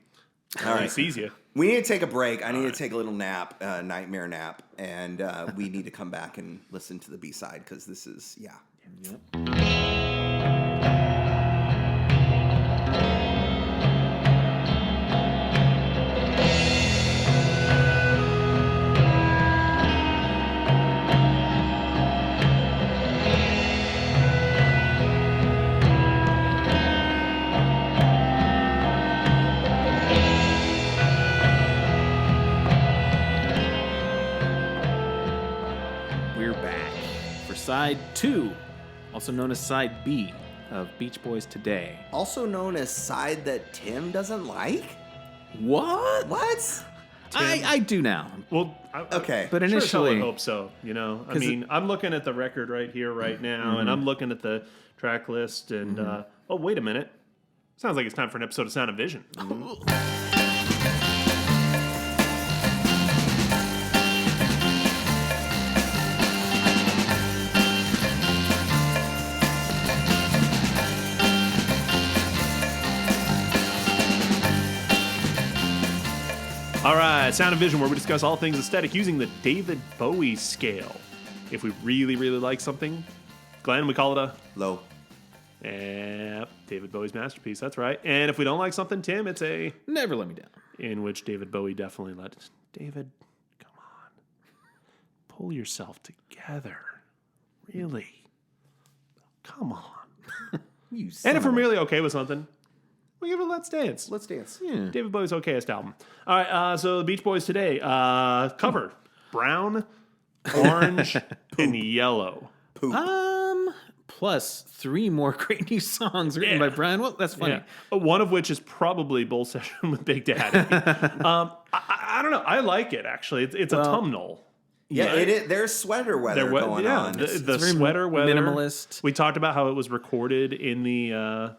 All right, sees you. We need to take a break. I need to take a little nap, nightmare nap, and we need to come back and listen to the B-side because this is, We're back for side 2, also known as side B of Beach Boys Today. Also known as side that Tim doesn't like? What? What? I do now. Well, Okay. But sure as hell initially, would hope so. I mean, I'm looking at the record right here, right now, and I'm looking at the track list, and oh, wait a minute. Sounds like it's time for an episode of Sound and Vision. All right, Sound and Vision, where we discuss all things aesthetic using the David Bowie scale. If we really, really like something, Glenn, we call it a Low. David Bowie's masterpiece. That's right. And if we don't like something, Tim, it's a never let me down. in which David Bowie definitely let David, come on, pull yourself together. Really, come on. And if we're really okay with something, we give it Let's Dance. Let's dance. Yeah. David Bowie's okayest album. All right, so the Beach Boys today. Cover, brown, orange, and yellow. Plus 3 more great new songs written by Brian. Well, that's funny. Yeah. One of which is probably Bull Session with Big Daddy. I don't know. I like it, actually. It's a autumnal. Yeah, it is. There's sweater weather going on. The It's very sweater weather. minimalist. We talked about how it was recorded in the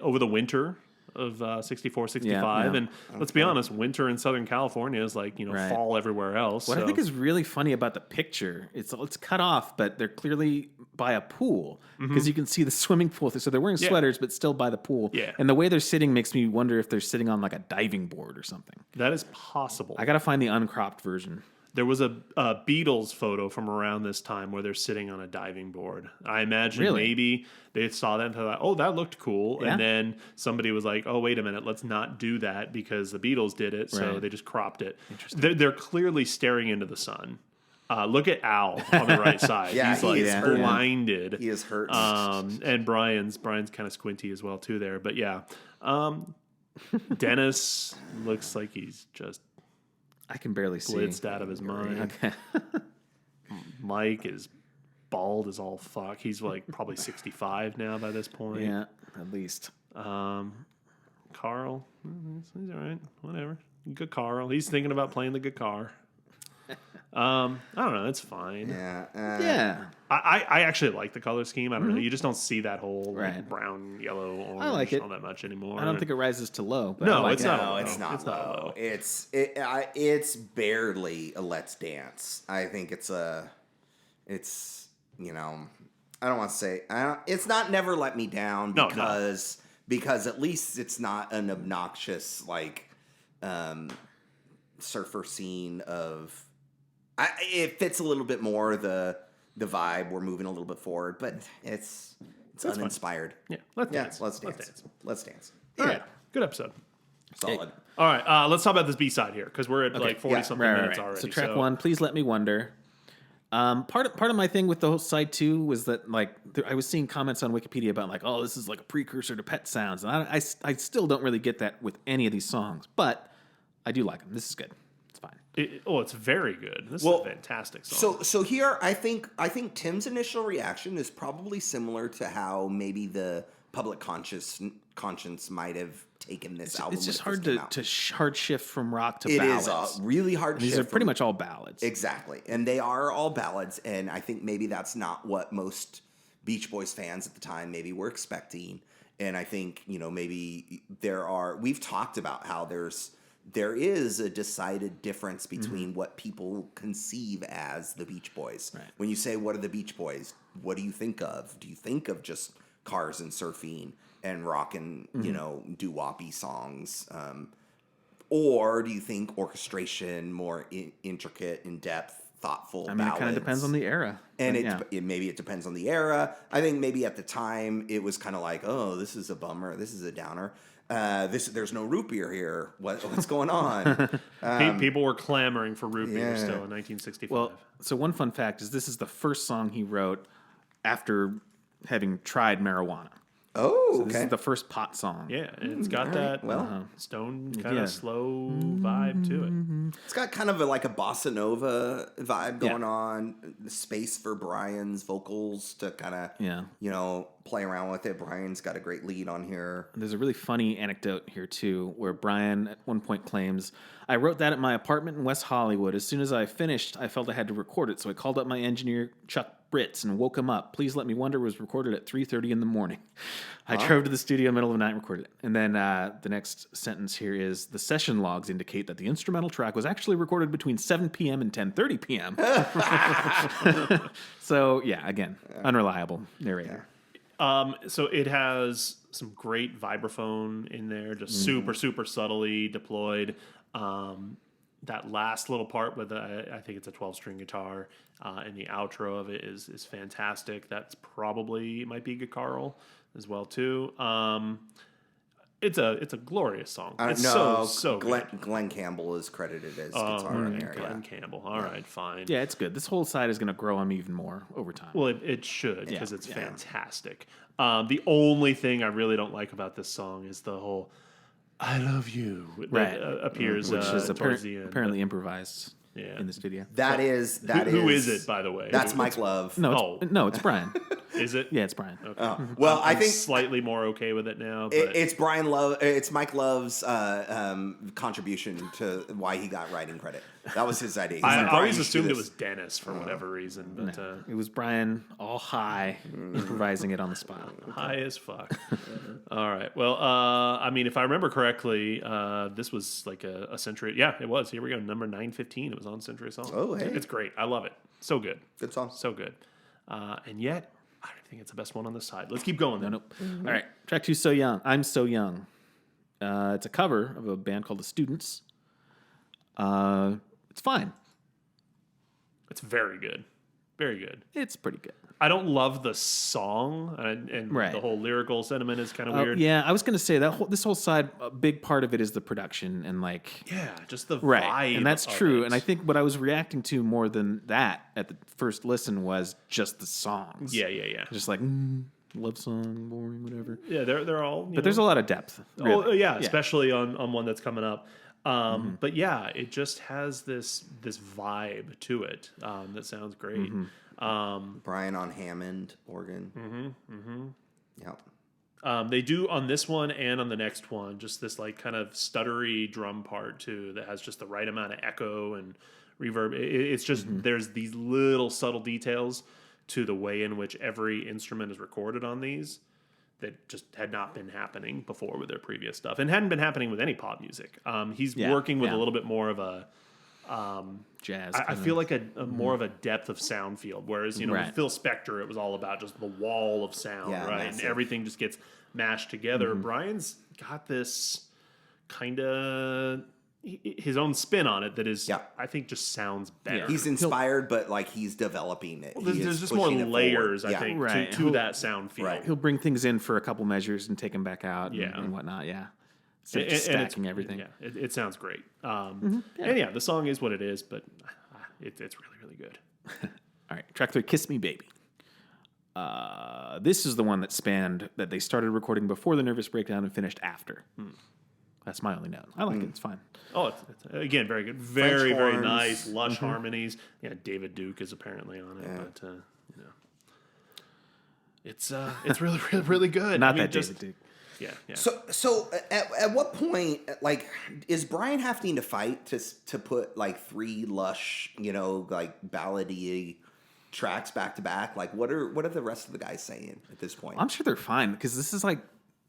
over the winter of 64, 65. Yeah. And let's be honest, winter in Southern California is like, Right. fall everywhere else. What I think is really funny about the picture, it's cut off, but they're clearly by a pool because you can see the swimming pool. So they're wearing sweaters, but still by the pool. Yeah. And the way they're sitting makes me wonder if they're sitting on like a diving board or something. That is possible. I got to find the uncropped version. There was a Beatles photo from around this time where they're sitting on a diving board. I imagine maybe they saw that and thought, oh, that looked cool. Yeah. And then somebody was like, oh, wait a minute, let's not do that because the Beatles did it. So Right. they just cropped it. They're clearly staring into the sun. Look at Al on the right side. Yeah, He's like he is hurt. blinded. He is hurt. And Brian's kind of squinty as well too there. But yeah, Dennis looks like he's just I can barely see. blitzed out of his mind. Okay. Mike is bald as all fuck. He's like probably 65 now by this point. Yeah, at least. Carl, he's all right. Whatever. Good Carl. He's thinking about playing the guitar. I don't know. It's fine. Yeah. Yeah. I actually like the color scheme. I don't know. You just don't see that whole like, Right. brown, yellow, orange like it. all that much anymore. I don't think it rises to low. But No, I like it's it. not. No, low. it's not It's not low. low. It's barely a Let's Dance. I think it's I don't want to say it's not Never Let Me Down No. because at least it's not an obnoxious like surfer scene of. It fits a little bit more the vibe. We're moving a little bit forward, but it's uninspired. Yeah, let's dance. Let's dance. All right, good episode. Solid. All right, let's talk about this B-side here because we're at like 40-something minutes already. So track 1, Please Let Me Wonder. Part of my thing with the whole side 2 was that like I was seeing comments on Wikipedia about like, oh, this is like a precursor to Pet Sounds, and I still don't really get that with any of these songs, but I do like them. This is good. It's fine. It's very good. This is a fantastic song. So here I think Tim's initial reaction is probably similar to how maybe the public conscience might have taken this album. It's just hard to hard shift from rock to ballads. It is a really hard shift. These are pretty much all ballads. Exactly. And they are all ballads, and I think maybe that's not what most Beach Boys fans at the time maybe were expecting. And I think, maybe we've talked about how there is a decided difference between what people conceive as the Beach Boys. Right. When you say, what are the Beach Boys? What do you think of? Do you think of just cars and surfing and rock and, doo-woppy songs? Or do you think orchestration, more intricate, in-depth, thoughtful ballads? It kind of depends on the era. And maybe it depends on the era. I think maybe at the time it was kind of like, oh, this is a bummer. This is a downer. There's no root beer here. What's going on? People were clamoring for root beer still in 1965. Well, so one fun fact is this is the first song he wrote after having tried marijuana. Oh, so this is the first pot song. Yeah, and it's got that stone kind of slow vibe to it. It's got kind of like a bossa nova vibe going on. The space for Brian's vocals to kind of, play around with it. Brian's got a great lead on here. There's a really funny anecdote here, too, where Brian at one point claims, I wrote that at my apartment in West Hollywood. As soon as I finished, I felt I had to record it, so I called up my engineer, Chuck Britz, and woke him up. Please Let Me Wonder was recorded at 3:30 in the morning. I drove to the studio middle of the night and recorded it. And then the next sentence here is, the session logs indicate that the instrumental track was actually recorded between 7 p.m. and 10:30 p.m. So, again, unreliable narrator. So it has some great vibraphone in there, just super, super subtly deployed. That last little part with I think it's a 12-string guitar, and the outro of it is fantastic. That's probably might be Carl as well too. It's a glorious song. It's so good. Glenn Campbell is credited as guitar in there. Glenn Campbell. All right, fine. Yeah, it's good. This whole side is going to grow on me even more over time. Well, it should because it's fantastic. The only thing I really don't like about this song is the whole "I love you" that appears which is towards the end. Apparently improvised in the studio. Who is it, by the way? That's Mike Love. No, it's Brian. Is it? Yeah, it's Brian. Okay. Well, I think slightly more okay with it now. But it's Brian Love. It's Mike Love's contribution to why he got writing credit. That was his idea. I always assumed it was Dennis for whatever reason, but it was Brian, all high, improvising it on the spot. High as fuck. All right. Well, I mean, if I remember correctly, this was like a Century. Yeah, it was. Here we go. Number 915. It was on Century Song. Oh, hey. It's great. I love it. So good. Good song. So good. And yet, I don't think it's the best one on this side. Let's keep going then. Nope. All right. Track 2, So Young. I'm So Young. It's a cover of a band called The Students. It's fine. It's very good. Very good. It's pretty good. I don't love the song, and the whole lyrical sentiment is kind of weird. Yeah, I was going to say that this whole side, a big part of it is the production and just the vibe. And that's true. And I think what I was reacting to more than that at the first listen was just the songs. Yeah. Just like love song, boring, whatever. Yeah, they're all. But there's a lot of depth. Really. Oh yeah, especially on one that's coming up. But yeah, it just has this vibe to it that sounds great. Brian on Hammond organ. Yep. They do on this one and on the next one just this like kind of stuttery drum part too that has just the right amount of echo and reverb. It's just there's these little subtle details to the way in which every instrument is recorded on these that just had not been happening before with their previous stuff and hadn't been happening with any pop music. He's working with a little bit more of a jazz. I feel like a more of a depth of sound field, whereas with Phil Spector, it was all about just the wall of sound, right? Massive. And everything just gets mashed together. Brian's got this kind of his own spin on it that is, I think, just sounds better. He's inspired, but like he's developing it. There's just more layers, I think, to that sound feel. Right. He'll bring things in for a couple measures and take them back out and whatnot. Yeah. Instead of just stacking everything. Yeah, it sounds great. And the song is what it is, but it's really, really good. All right, track 3, Kiss Me Baby. This is the one that they started recording before the Nervous Breakdown and finished after. That's my only note. I like it. It's fine. Oh, it's again, very good. Very, very nice, lush harmonies. Yeah, David Duke is apparently on it, but it's really, really, really good. Not that David Duke. Yeah. So at what point, like, is Brian having to fight to put like 3 lush, like ballady tracks back to back? Like, what are the rest of the guys saying at this point? I'm sure they're fine because this is like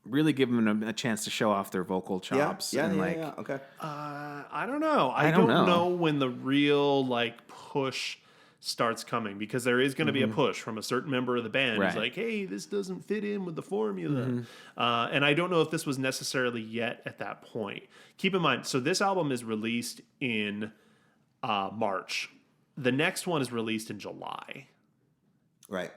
really giving them a chance to show off their vocal chops. Yeah. Okay. I don't know. I don't know when the real like push starts coming, because there is going to be a push from a certain member of the band who's like, hey, this doesn't fit in with the formula. And I don't know if this was necessarily yet at that point. Keep in mind, so this album is released in March. The next one is released in July. Right.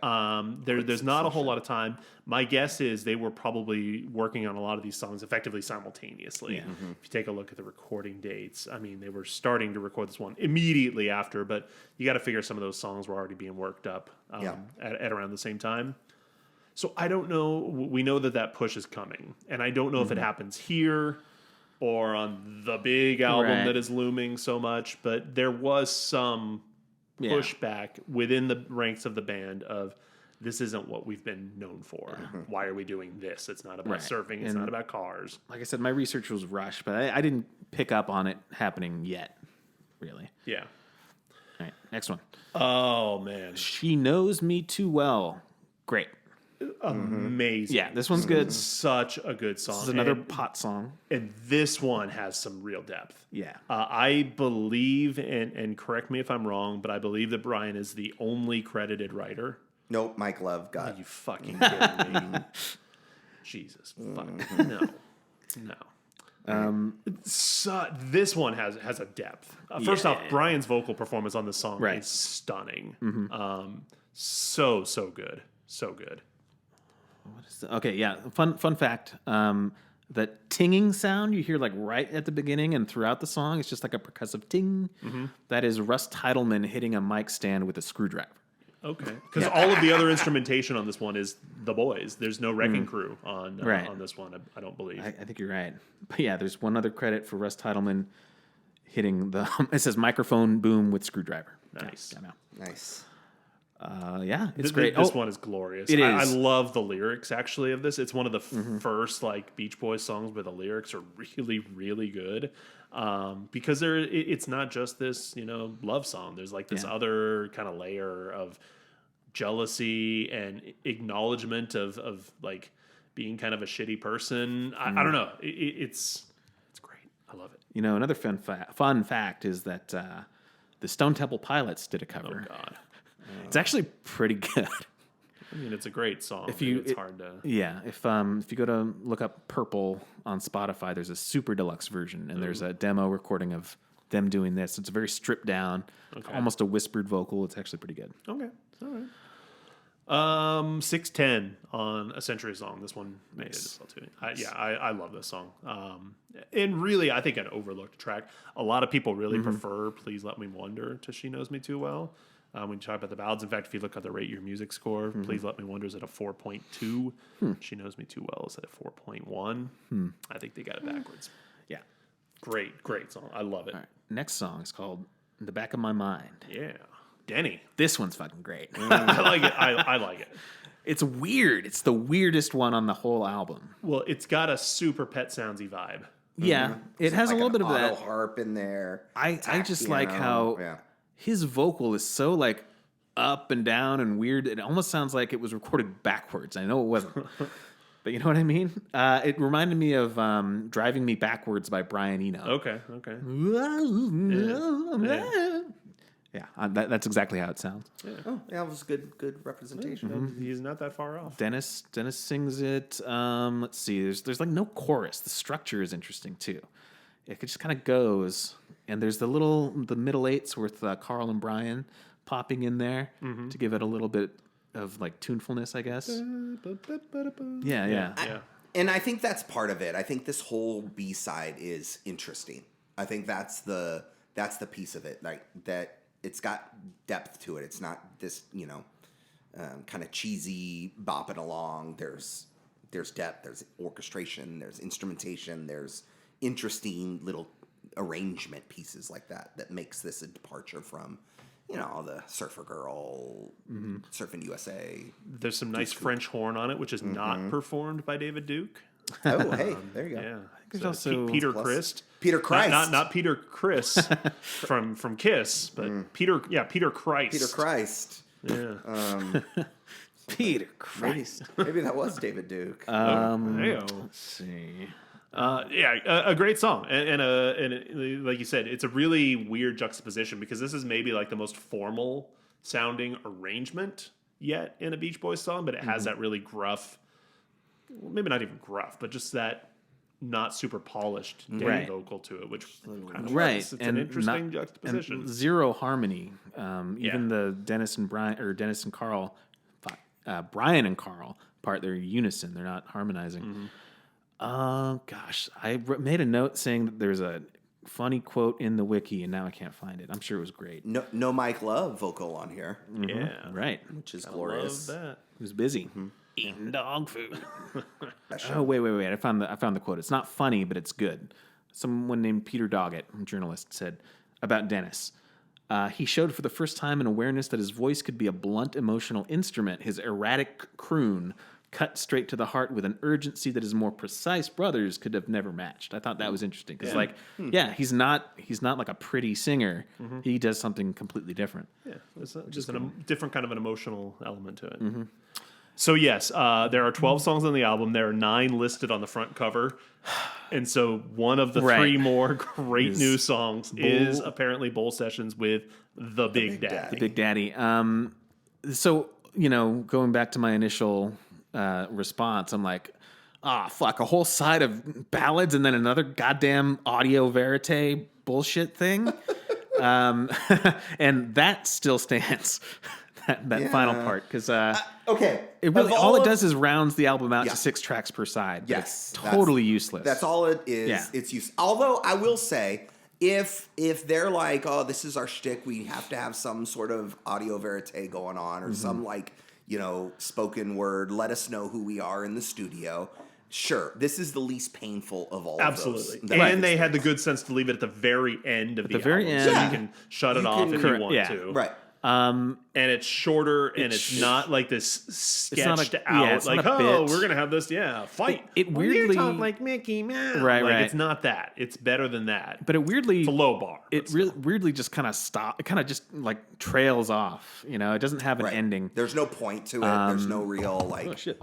There's not a whole lot of time. My guess is they were probably working on a lot of these songs effectively simultaneously. If you take a look at the recording dates, I mean, they were starting to record this one immediately after, but you got to figure some of those songs were already being worked up at around the same time. So I don't know. We know that push is coming, and I don't know if it happens here or on the big album that is looming so much, but there was some pushback within the ranks of the band of, this isn't what we've been known for. Why are we doing this? It's not about surfing. It's not about cars. Like I said, my research was rushed, but I didn't pick up on it happening yet, really. Yeah. All right, next one. Oh, man. She Knows Me Too Well. Great. Amazing. Yeah, this one's good. Such a good song. This is another pot song. And this one has some real depth. Yeah. I believe, and correct me if I'm wrong, but I believe that Brian is the only credited writer. Nope, Mike Love got. Are you fucking kidding me? Jesus. Fuck. No. This one has a depth. First off, Brian's vocal performance on this song is stunning. So good. So good. What is the, okay, yeah. Fun fact. The tinging sound you hear like right at the beginning and throughout the song, it's just like a percussive ting. That is Russ Titleman hitting a mic stand with a screwdriver. Okay, because all of the other instrumentation on this one is the boys. There's no Wrecking Crew on this one, I don't believe. I think you're right. But yeah, there's one other credit for Russ Titleman hitting the, it says microphone boom with screwdriver. Nice. Nice. Yeah, it's great. This one is glorious. It is. I love the lyrics, actually, of this. It's one of the first like Beach Boys songs where the lyrics are really, really good. Because it's not just this, love song. There's like this other kind of layer of jealousy and acknowledgement of like being kind of a shitty person. I don't know. It's great. I love it. Another fun fact is that the Stone Temple Pilots did a cover. Oh God. It's actually pretty good. I mean, it's a great song. It's hard to. Yeah, if you go to look up "Purple" on Spotify, there's a super deluxe version, and there's a demo recording of them doing this. It's a very stripped down, almost a whispered vocal. It's actually pretty good. Okay, all right. 610 on A Century Song. This one made it as well too. I love this song. And really, I think an overlooked track. A lot of people really prefer "Please Let Me Wonder" to "She Knows Me Too Well." When you talk about the ballads, in fact, if you look at the Rate Your Music score, Please Let Me Wonder is at a 4.2. She Knows Me Too Well is at a 4.1. I think they got it backwards. Yeah. Great song. I love it. All right. Next song is called "In the Back of My Mind." Yeah. Denny. This one's fucking great. I like it. I like it. It's weird. It's the weirdest one on the whole album. Well, it's got a super Pet Soundsy vibe. Yeah. It has like a little bit of that. harp in there. I just like how his vocal is so like up and down and weird. It almost sounds like it was recorded backwards. I know it wasn't, but you know what I mean? It reminded me of "Driving Me Backwards" by Brian Eno. Okay. Yeah, that's exactly how it sounds. Yeah. Oh, yeah, it was good representation. He's not that far off. Dennis sings it. Let's see. There's like no chorus. The structure is interesting too. it just kind of goes. And there's the middle eights with Carl and Brian popping in there to give it a little bit of like tunefulness, I guess. Yeah. And I think that's part of it. I think this whole B-side is interesting. I think that's the piece of it, like that it's got depth to it. It's not this, kind of cheesy bopping along. There's depth, there's orchestration, there's instrumentation, there's interesting little arrangement pieces like that makes this a departure from, the Surfer Girl, Surfing USA. There's some nice French horn on it, which is not performed by David Duke. Oh, hey, there you go. Yeah. There's also Peter Christ. Peter Christ. Not Peter Chris from Kiss, but Peter Christ. Peter Christ. Yeah. Peter Christ. Maybe that was David Duke. Let's see. A great song, and like you said, it's a really weird juxtaposition because this is maybe like the most formal sounding arrangement yet in a Beach Boys song, but it has that really gruff, maybe not even gruff, but just that not super polished vocal to it, which kind of works. It's an interesting juxtaposition. And zero harmony. Even the Dennis and Carl, Brian and Carl part, they're unison. They're not harmonizing. Gosh, I made a note saying that there's a funny quote in the wiki, and now I can't find it. I'm sure it was great. No Mike Love vocal on here. Yeah, right. Which is glorious. Love that. Who's busy eating dog food. Oh, wait! I found the quote. It's not funny, but it's good. Someone named Peter Doggett, a journalist, said about Dennis. He showed for the first time an awareness that his voice could be a blunt emotional instrument. His erratic croon cut straight to the heart with an urgency that his more precise brothers could have never matched. I thought that was interesting because, he's not like a pretty singer. He does something completely different. Yeah, there's just a different kind of an emotional element to it. So yes, there are 12 songs on the album. There are 9 listed on the front cover, and so one of the 3 more great new songs is apparently Bowl Sessions with the Big Daddy. The Big Daddy. So going back to my initial response, I'm like, fuck, a whole side of ballads and then another goddamn audio verite bullshit thing. And that still stands, that final part, because okay, it really all it does is rounds the album out to 6 tracks per side. Yes, totally useless. That's all it is. Yeah. It's useless. Although I will say, if they're like, oh, this is our shtick, we have to have some sort of audio verite going on, or some spoken word, let us know who we are in the studio. Sure, this is the least painful of all Absolutely. of those. And they had the good sense to leave it at the very end of the very album. end. So you can shut it off if you want to. Right. And it's shorter, and it's not like this sketched out, it's like, not a bit. we're going to have this, fight. It weirdly... You talk like Mickey Mouse. Right. It's not that. It's better than that. But it weirdly... It's a low bar. It weirdly just kind of it kind of just like trails off. It doesn't have an ending. There's no point to it. There's no real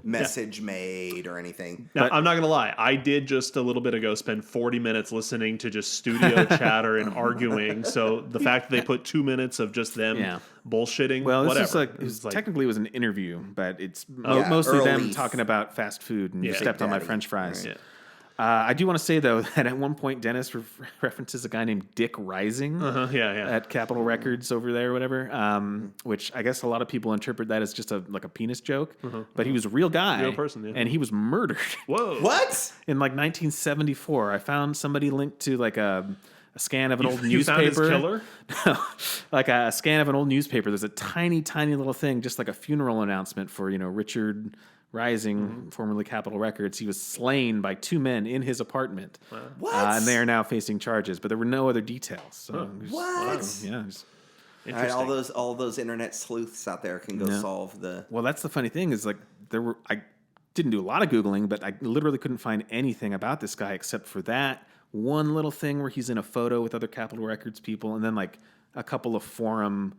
message made or anything. Now, I'm not going to lie. I did just a little bit ago spend 40 minutes listening to just studio chatter and arguing. So the fact that they put 2 minutes of just them bullshitting, well, this whatever. is technically was an interview, but it's mostly them talking about fast food and stepped on my French fries. Yeah. I do want to say, though, that at one point Dennis references a guy named Dick Rising at Capitol Records over there or whatever, which I guess a lot of people interpret that as just a penis joke. But he was a real guy. Real person, and he was murdered. Whoa. What? In 1974. I found somebody linked to a scan of an old newspaper. You found his killer? No, like a scan of an old newspaper. There's a tiny, tiny little thing, just like a funeral announcement for, Richard Rising, formerly Capitol Records. He was slain by 2 men in his apartment. Wow. What? And they are now facing charges, but there were no other details. So what? Yeah. All right, all those internet sleuths out there can go solve the... Well, that's the funny thing is I didn't do a lot of Googling, but I literally couldn't find anything about this guy except for that one little thing where he's in a photo with other Capitol Records people, and then a couple of forum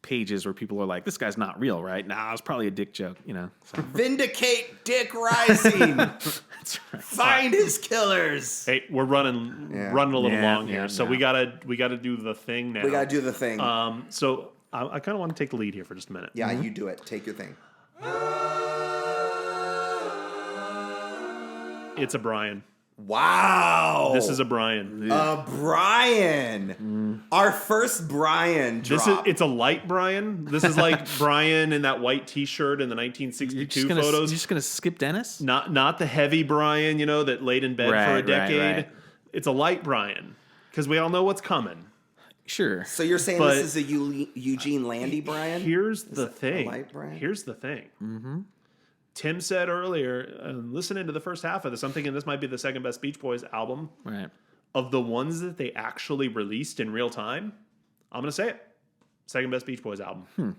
pages where people are like, "This guy's not real, right?" Nah, it's probably a dick joke, So. Vindicate Dick Rising. That's right. Find his killers. Hey, we're running a little long here, so we gotta do the thing now. We gotta do the thing. So I kind of want to take the lead here for just a minute. Yeah, you do it. Take your thing. It's a Brian. Wow. This is a Brian. Brian. Our first Brian drop. It's a light Brian. This is like Brian in that white T-shirt in the 1962 photos. You're just gonna skip Dennis? Not the heavy Brian, that laid in bed for a decade. Right. It's a light Brian because we all know what's coming. Sure. So you're saying But- this is a Eugene Landy Brian? Here's the a thing. light Brian? Here's the thing. Tim said earlier, listening to the first half of this, I'm thinking this might be the second best Beach Boys album. Right. Of the ones that they actually released in real time, I'm going to say it. Second best Beach Boys album.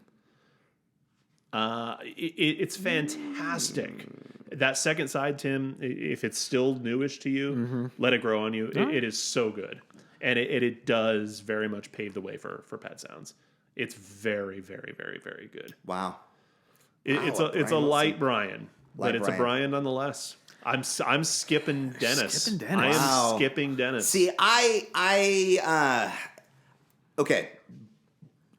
It's fantastic. That second side, Tim, if it's still newish to you, let it grow on you. It is so good. And it does very much pave the way for Pet Sounds. It's very, very, very, very good. Wow. It's a Brian light Brian, but Light it's Brian. a Brian nonetheless. I'm skipping Dennis. skipping Dennis. I am Wow. skipping Dennis. See, okay.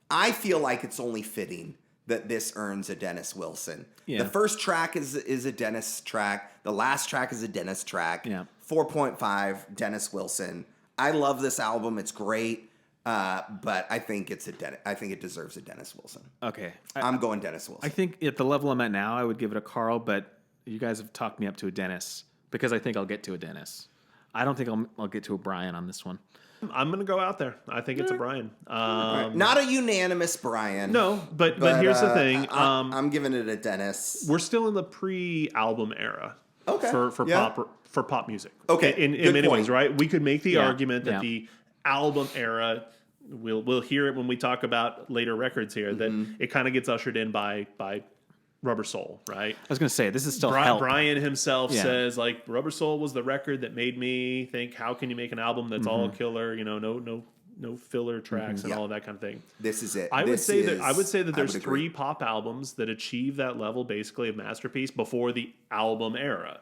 I feel like it's only fitting that this earns a Dennis Wilson. Yeah. The first track is a Dennis track. The last track is a Dennis track. Yeah. 4.5 Dennis Wilson. I love this album. It's great. But I think I think it deserves a Dennis Wilson. Okay. I'm going Dennis Wilson. I think at the level I'm at now, I would give it a Carl, but you guys have talked me up to a Dennis because I think I'll get to a Dennis. I don't think I'll get to a Brian on this one. I'm going to go out there. I think it's a Brian. Not a unanimous Brian. No, but here's the thing. I'm giving it a Dennis. We're still in the pre-album era. Okay. For Yeah. pop music. Okay, In good many point. ways, right? We could make the Yeah, argument that yeah. the album era, we'll hear it when we talk about later records here, that it kind of gets ushered in by Rubber Soul, right? I was going to say, this is still help. Brian himself Yeah. says, like, Rubber Soul was the record that made me think, how can you make an album that's all killer, no filler tracks and Yeah. all of that kind of thing. This is it. I would say that there's agree. 3 pop albums that achieve that level basically of masterpiece before the album era.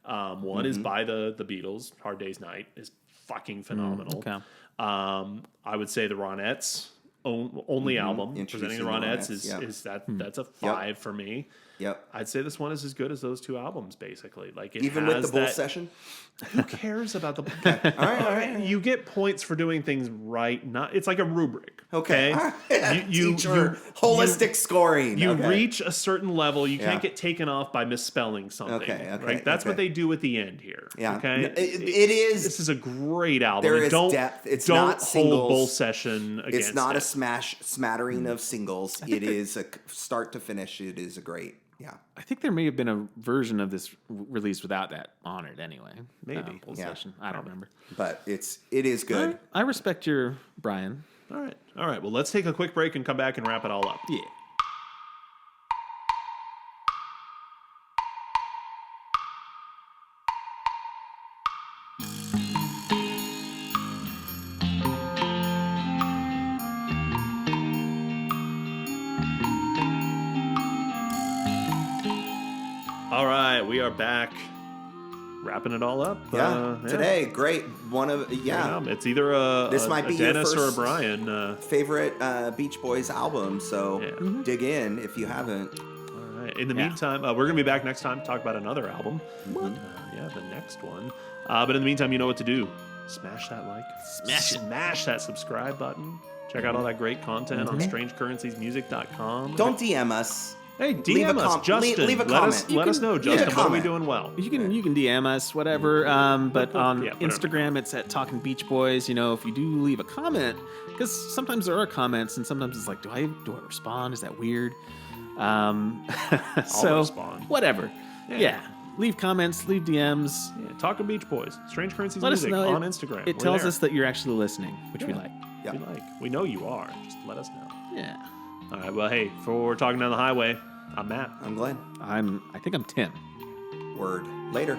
One is by the Beatles. Hard Day's Night is fucking phenomenal. Okay. I would say the Ronettes only album presenting Introducing the the Ronettes Ronettes, that's a 5 for me. Yep. I'd say this one is as good as those 2 albums, basically. Like Even with the Bull Session? Who cares about the? All right. You get points for doing things right. It's like a rubric. Okay. Okay. Teacher, holistic scoring. You Okay. reach a certain level, you Yeah. can't get taken off by misspelling something. Okay, Right? That's okay. what they do at the end here. Yeah. Okay. It is. This is a great album. There And is don't, depth. It's don't not hold singles. Bull Session against It's not it. a smattering of singles. It is a start to finish. It is a great. Yeah. I think there may have been a version of this released without that on it anyway. Maybe. Full Yeah. session. I don't remember. But it is good. I respect your Brian. All right. Well, let's take a quick break and come back and wrap it all up. Yeah. All right, we are back, wrapping it all up. Today, great. One of It's either This might a be your Dennis or a first- Brian. favorite Beach Boys album. So Yeah. dig in if you haven't. All right. In the meantime, we're going to be back next time to talk about another album. The next one. But in the meantime, you know what to do. Smash that like. Smash that subscribe button. Check out all that great content on strangecurrenciesmusic.com. Don't DM us. Hey, Leave DM a us, Justin. leave a let comment. us, let us know, leave a Justin. What are we comment. doing well? You can DM us, whatever. But on whatever. Instagram, it's at Talking Beach Boys. If you do leave a comment, because sometimes there are comments, and sometimes it's like, do I respond? Is that weird? So respond. whatever. Yeah. Yeah. Leave comments, leave DMs. Yeah, Talking Beach Boys, Strange Currencies Let us Music know on Instagram. It We're tells there. us that you're actually listening, which we Yeah. like. Yeah. We like. We know you are. Just let us know. Yeah. All right. Well, hey, for Talking Down the Highway, I'm Matt. I'm Glenn. I think I'm Tim. Word. Later.